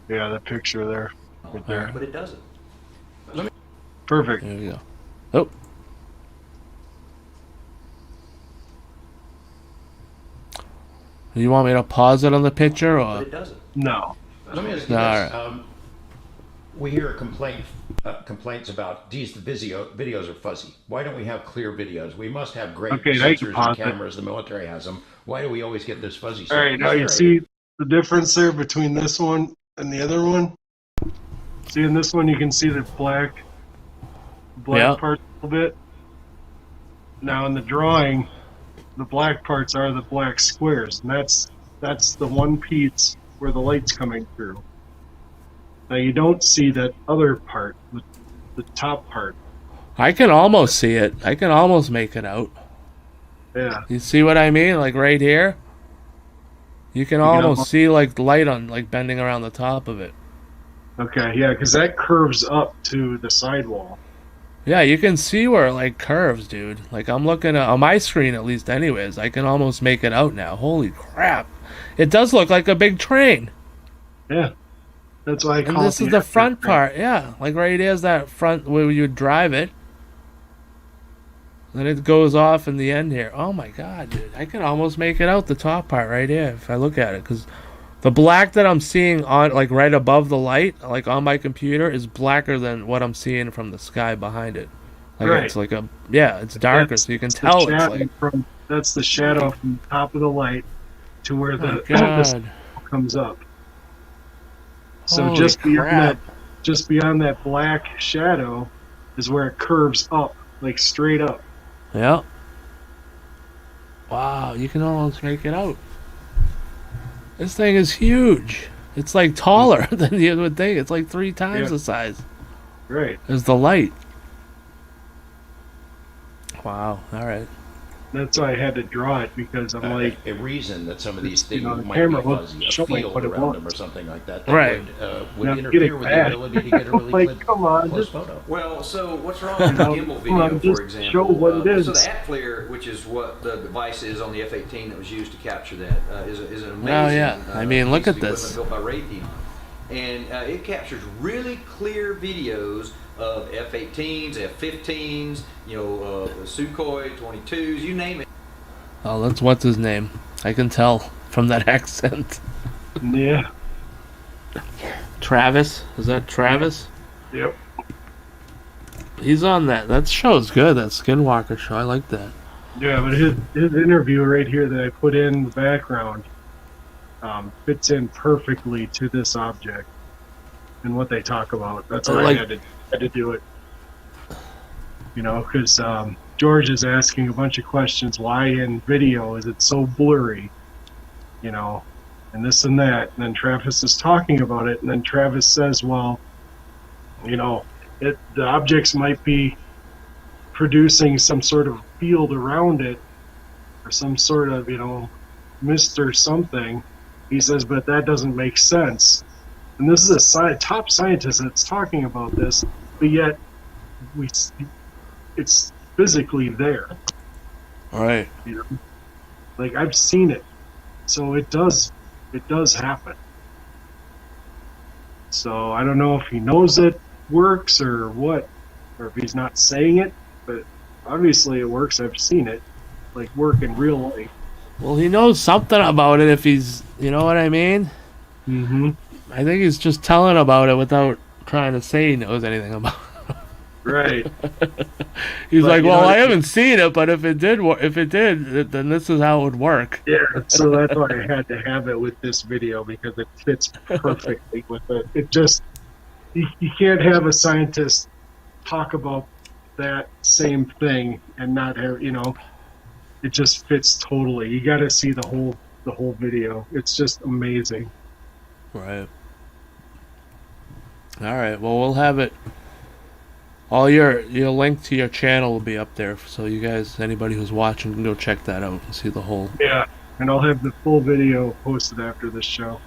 The picture there. Right there. But it doesn't. Perfect. There we go. Oh. You want me to pause it on the picture, or? But it doesn't. No. Let me ask you Alright. this. We hear complaints about, geez, the videos are fuzzy. Why don't we have clear videos? We must have great sensors and cameras. The military has them. Why do we always get this fuzzy stuff? All right, now you see the difference there between this one and the other one? See, in this one you can see the black Yeah. part a little bit. Now in the drawing, the black parts are the black squares, and that's the one piece where the light's coming through. Now you don't see that other part, the top part. I can almost see it. I can almost make it out. Yeah. You see what I mean? Like right here? You can almost see like light on, like bending around the top of it. Okay, yeah, because that curves up to the sidewall. Yeah, you can see where it like curves, dude. Like I'm looking at, on my screen at least anyways, I can almost make it out now. Holy crap. It does look like a big train. Yeah. That's why I call it. And this is the front part, yeah. Like right here's that front where you would drive it. Then it goes off in the end here. Oh my god, dude. I can almost make it out the top part right here if I look at it. Because the black that I'm seeing on, like right above the light, like on my computer, is blacker than what I'm seeing from the sky behind it. Like Right. it's like a, yeah, it's darker, so you can tell it's like. That's the shadow from the top of the light to where the God. comes up. So Holy just crap. beyond that black shadow is where it curves up, like straight up. Yeah. Wow, you can almost make it out. This thing is huge. It's like taller than you would think. It's like 3 times the size. Right. As the light. Wow. All right. That's why I had to draw it, because I'm like, a reason that some of these things the might camera be won't fuzzy, a show me field what it around them or wants. something like that. Right. Would Now, interfere getting with bad. the ability to get a really Like, come on, close just- photo. Well, so what's wrong with the gimbal come on, video, just for example? show what it is. So the AppFlare, which is what the device is on the F-18 that was used to capture that, is an amazing. Oh, yeah. I mean, look piece at of this. equipment built by Raytheon, and it captures really clear videos of F-18s, F-15s, Sukhoi 22s, you name it. Oh, that's what's his name. I can tell from that accent. Yeah. Travis? Is that Travis? Yep. He's on that. That show's good. That Skinwalker show. I like that. Yeah, but his interview right here that I put in the background fits in perfectly to this object and what they talk about. That's why Like- I had to do it. Because George is asking a bunch of questions. Why in video is it so blurry? And this and that. And then Travis is talking about it, and then Travis says, well, the objects might be producing some sort of field around it, or some sort of, mist or something. He says, but that doesn't make sense. And this is a top scientist that's talking about this, but yet it's physically there. All right. Like, I've seen it, so it does happen. So I don't know if he knows it works or what, or if he's not saying it, but obviously it works. I've seen it work in real life. Well, he knows something about it if he's, you know what I mean? Mm-hmm. I think he's just telling about it without trying to say he knows anything about it. Right. He's But, like, you well, know, I haven't seen it, but if it did, then this is how it would work. Yeah, so that's why I had to have it with this video, because it fits perfectly with it. It just, you can't have a scientist talk about that same thing and not have, it just fits totally. You got to see the whole video. It's just amazing. Right. All right. Well, we'll have it. All your link to your channel will be up there, so you guys, anybody who's watching, can go check that out and see the whole. Yeah, and I'll have the full video posted after this show.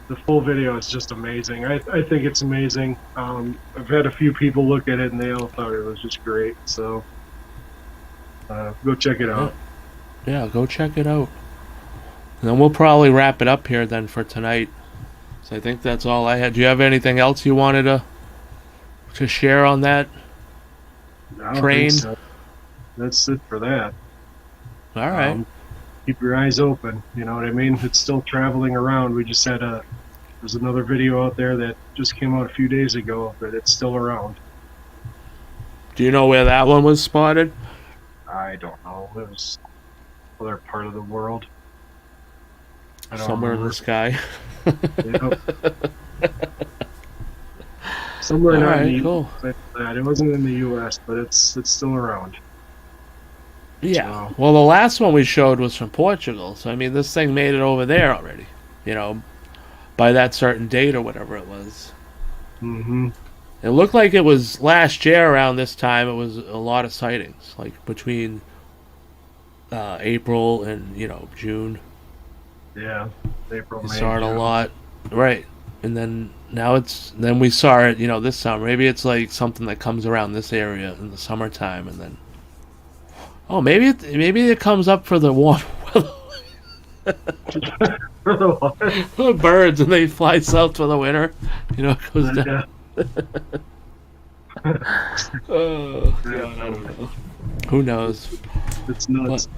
the full video is just amazing. I think it's amazing. I've had a few people look at it and they all thought it was just great. So go check it out. Yeah, go check it out. And then we'll probably wrap it up here then for tonight. So I think that's all I had. Do you have anything else you wanted to share on that I don't train? think so. That's it for that. All right. Keep your eyes open. You know what I mean? It's still traveling around. We just had there's another video out there that just came out a few days ago, but it's still around. Do you know where that one was spotted? I don't know. It was other part of the world. I don't Somewhere in the sky. Yep. Somewhere All not right, in the cool. It wasn't in the U.S., but it's still around. Yeah. So, Well, the last one we showed was from Portugal. So, I mean, this thing made it over there already. You know, by that certain date or whatever it was. mm-hmm. It looked like it was last year around this time. It was a lot of sightings, like between April and, June. Yeah, April, We May, saw it a June. lot. Right. And then then we saw it, this summer. Maybe it's like something that comes around this area in the summertime, and then maybe it comes up for the warm For the what? the birds, and they fly south for the winter. It goes down. Oh, God, I don't know. Who knows? It's nuts.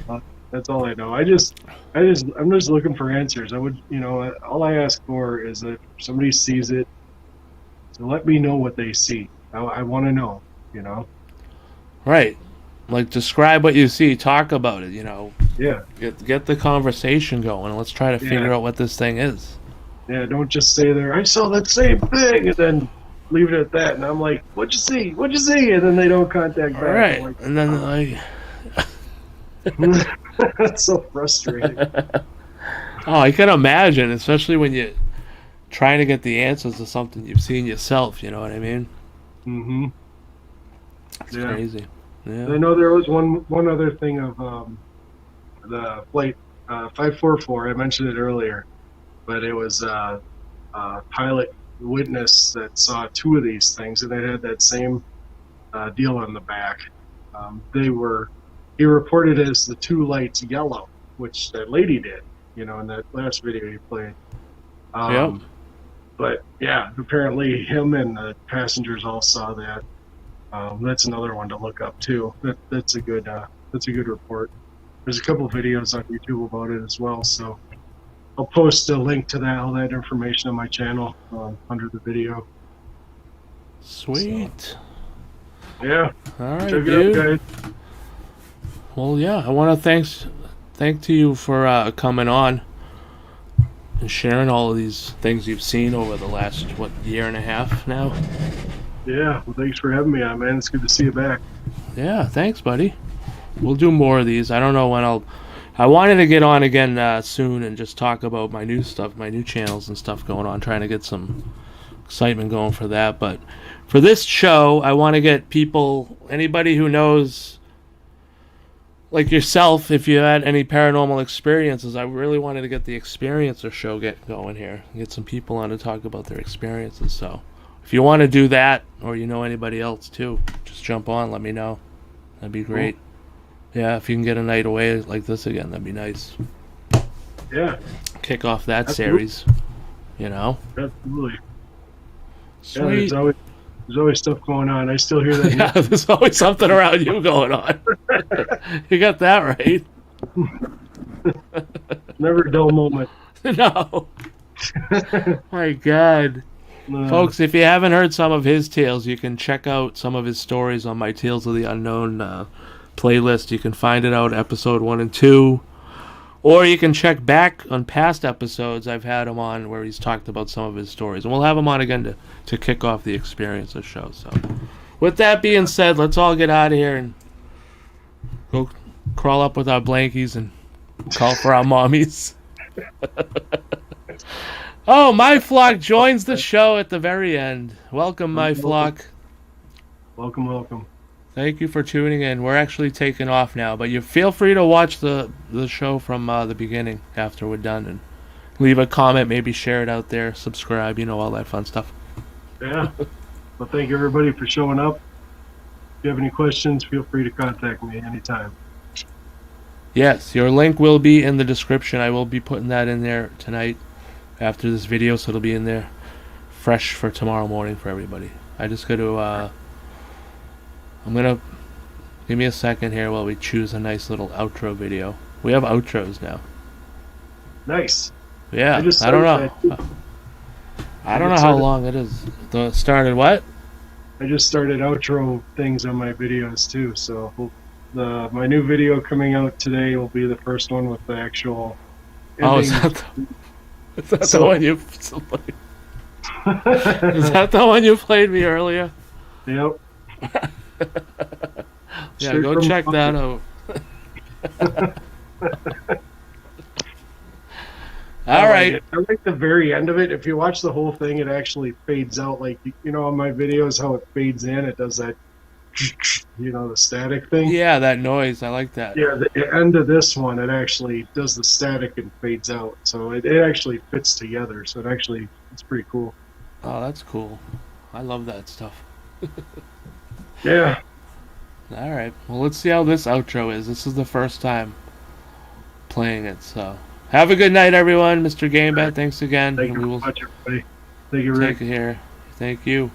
That's all I know. I'm just looking for answers. I would, all I ask for is that if somebody sees it, to let me know what they see. I want to know, Right. Like, describe what you see. Talk about it, Yeah. Get the conversation going. Let's try to figure Yeah. out what this thing is. Yeah, don't just say there, I saw that same thing, and then leave it at that. And I'm like, what'd you see? What'd you see? And then they don't contact back. All right. I'm like, And then, like... that's so frustrating. Oh, I can imagine, especially when you're trying to get the answers to something you've seen yourself, you know what I mean? Mm-hmm. It's crazy. Yeah. I know there was one other thing of the flight 544. I mentioned it earlier, but it was a pilot witness that saw two of these things, and they had that same deal on the back. He reported as the two lights yellow, which that lady did, in that last video he played. Yep. But yeah, apparently him and the passengers all saw that. That's another one to look up too. That's a good report. There's a couple of videos on YouTube about it as well, so I'll post a link to all that information on my channel under the video. Sweet. So, yeah. All right, Check dude. it out, guys. Well, yeah, I want to thank to you for coming on and sharing all of these things you've seen over the last, year and a half now? Yeah, well, thanks for having me on, man. It's good to see you back. Yeah, thanks, buddy. We'll do more of these. I don't know when I wanted to get on again soon and just talk about my new stuff, my new channels and stuff going on, trying to get some excitement going for that. But for this show, I want to get people, anybody who knows, like yourself, if you had any paranormal experiences, I really wanted to get the experiencer show going here. Get some people on to talk about their experiences. So if you want to do that, or you know anybody else too, just jump on, let me know. That'd be great. Cool. Yeah, if you can get a night away like this again, that'd be nice. Yeah. Kick off that Absolutely. series, Absolutely. Sweet. Yeah, there's always stuff going on. I still hear that. Yeah, there's always something around you going on. You got that right. Never a dull moment. No. My God. No. Folks, if you haven't heard some of his tales, you can check out some of his stories on my Tales of the Unknown playlist. You can find it out episode 1 and 2. Or you can check back on past episodes I've had him on where he's talked about some of his stories. And we'll have him on again to kick off the Experiencer show. So, with that being said, let's all get out of here and go crawl up with our blankies and call for our mommies. Oh, my flock joins the show at the very end. Welcome, my flock. Welcome, welcome. Thank you for tuning in. We're actually taking off now, but you feel free to watch the show from the beginning after we're done and leave a comment, maybe share it out there, subscribe, all that fun stuff. Yeah. Well, thank you everybody for showing up. If you have any questions, feel free to contact me anytime. Yes, your link will be in the description. I will be putting that in there tonight after this video, so it'll be in there fresh for tomorrow morning for everybody. I just got to, I'm going to, give me a second here while we choose a nice little outro video. We have outros now. Nice. Yeah, I don't know. I don't know how long it is. Started what? I just started outro things on my videos too, so my new video coming out today will be the first one with the actual ending. Oh, is that the one you played? Is that the one you played me earlier? Yep. Yeah, go check that out. All right. I like the very end of it. If you watch the whole thing, it actually fades out. Like, on my videos, how it fades in, it does that, the static thing. Yeah, that noise. I like that. Yeah, the end of this one, it actually does the static and fades out. So it actually fits together. So it's pretty cool. Oh, that's cool. I love that stuff. Yeah. All right. Well, let's see how this outro is. This is the first time playing it, so have a good night, everyone. Mr. GameBat, thanks again. Thank you very much, everybody. Thank you, Rick. Take care. Thank you.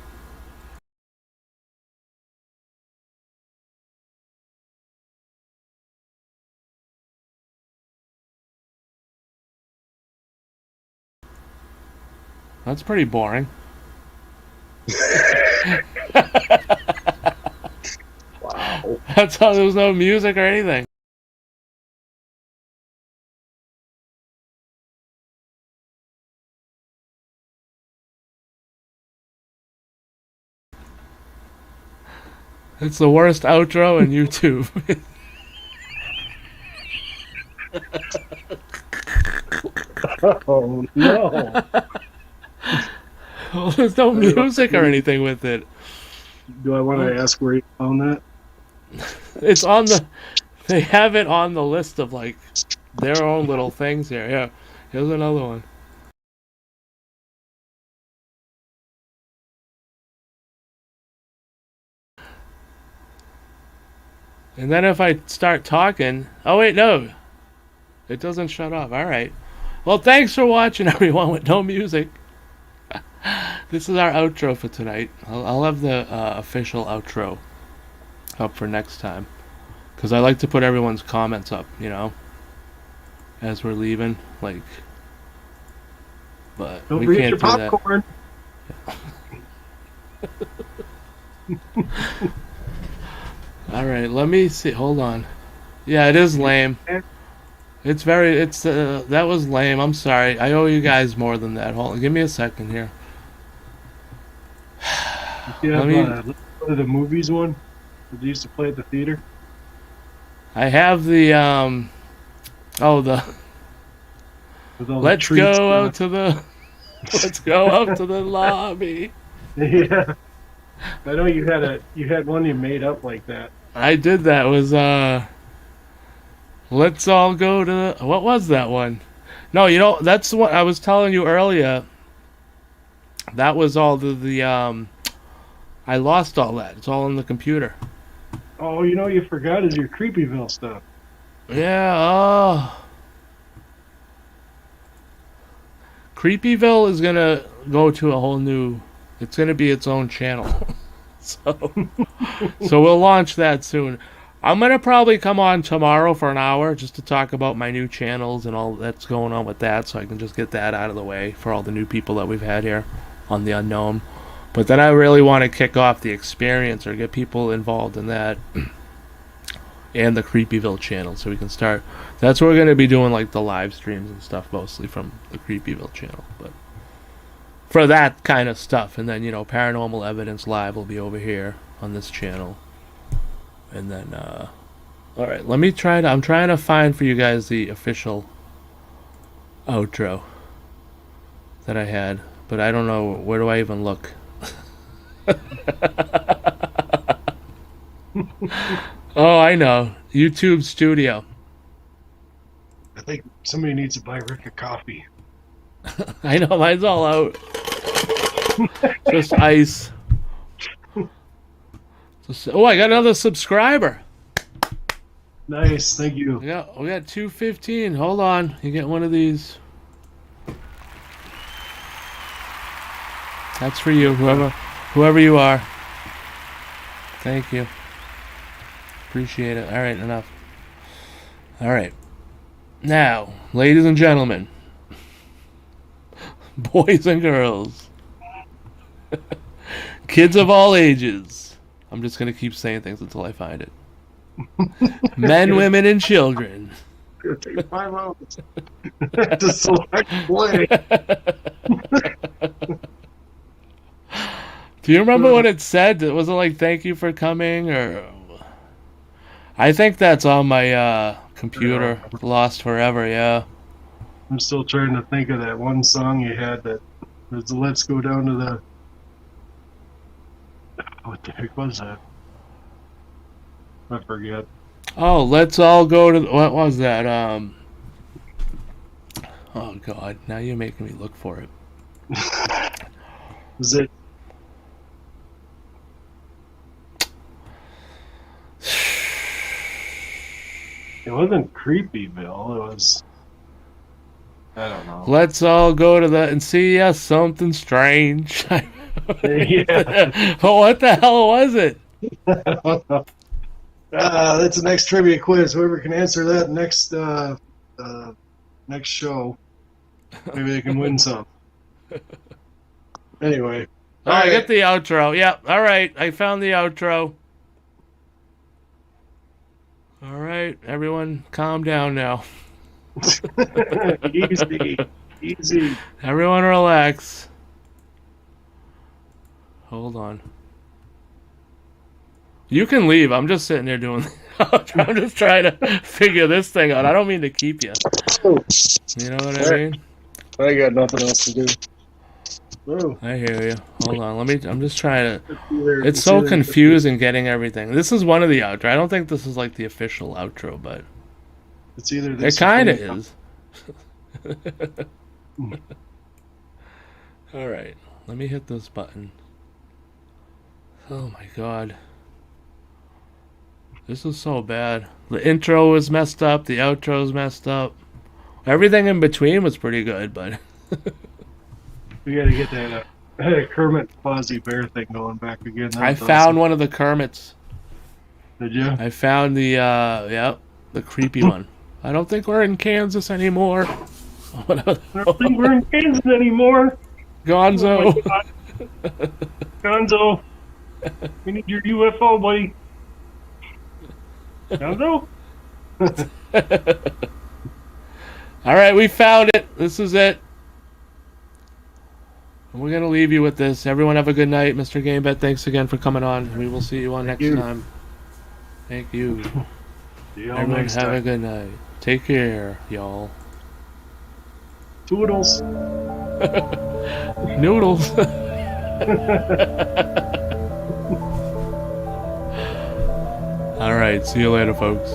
That's pretty boring. Wow. That's how there was no music or anything. It's the worst outro in YouTube. Oh, no. Well, there's no music or anything with it. Do I want to ask where you found that? It's on the... They have it on the list of, like, their own little things here. Yeah, here's another one. And then if I start talking... Oh, wait, no. It doesn't shut off. All right. Well, thanks for watching, everyone, with no music. This is our outro for tonight. I'll have the official outro up for next time. Because I like to put everyone's comments up, as we're leaving. Like, but Don't we forget can't your do popcorn. that. Alright, let me see. Hold on. Yeah, it is lame. That was lame. I'm sorry. I owe you guys more than that. Hold on. Give me a second here. Yeah, the movies one that used to play at the theater. I have the let's go out to the lobby. Yeah, I know you had one you made up like that. I did that. It was let's all go to what was that one? No, that's what I was telling you earlier. That was all the I lost all that. It's all on the computer. Oh, you forgot is your CreepyVille stuff. Yeah, CreepyVille is gonna go to a whole new... It's gonna be its own channel. So we'll launch that soon. I'm gonna probably come on tomorrow for an hour just to talk about my new channels and all that's going on with that, so I can just get that out of the way for all the new people that we've had here on The Unknown. But then I really want to kick off the experience or get people involved in that and the CreepyVille channel, so we can start. That's where we're going to be doing like the live streams and stuff, mostly from the CreepyVille channel. But for that kind of stuff, and then Paranormal Evidence Live will be over here on this channel. And then all right, let me try to... I'm trying to find for you guys the official outro that I had, but I don't know, where do I even look? Oh, I know. YouTube Studio. I think somebody needs to buy Rick a coffee. I know, mine's all out. Just ice. Oh, I got another subscriber. Nice, thank you. We got 215. Hold on, you get one of these. That's for you, whoever you are. Thank you. Appreciate it. All right, enough. All right. Now, ladies and gentlemen, boys and girls, kids of all ages. I'm just going to keep saying things until I find it. Men, women, and children. It's gonna take 5 hours to select play. Do you remember what it said? Was it like, thank you for coming? Or I think that's on my computer. Lost forever, yeah. I'm still trying to think of that one song you had that was Let's Go Down to the... What the heck was that? I forget. Oh, let's all go to... What was that? Oh, God. Now you're making me look for it. Was it... It wasn't CreepyVille. It was... I don't know. Let's all go to the... And see something strange. Yeah. Oh, what the hell was it? That's the next trivia quiz. Whoever can answer that next show, maybe they can win some. Anyway. Oh, I got the outro. Yep. All right. I found the outro. All right. Everyone calm down now. Easy. Everyone relax. Hold on. You can leave. I'm just sitting there doing... I'm just trying to figure this thing out. I don't mean to keep you. You know what I mean? I got nothing else to do. Whoa. I hear you. Hold on. I'm just trying to... It's so confusing getting everything. This is one of the outro. I don't think this is like the official outro, but... It's either this... It kind of is. Alright. Let me hit this button. Oh my god. This is so bad. The intro was messed up. The outro was messed up. Everything in between was pretty good, but... We gotta get that Kermit Fozzie Bear thing going back again. I found one of the Kermits. Did you? I found the, the creepy one. I don't think we're in Kansas anymore. I don't think we're in Kansas anymore. Gonzo. Oh Gonzo. We need your UFO, buddy. Gonzo? Alright, we found it. This is it. And we're going to leave you with this. Everyone have a good night. Mr. GameBet, thanks again for coming on. We will see you on next time. Thank you. See y'all Everyone next have time. a good night. Take care, y'all. Toodles. Noodles. Alright, see you later, folks.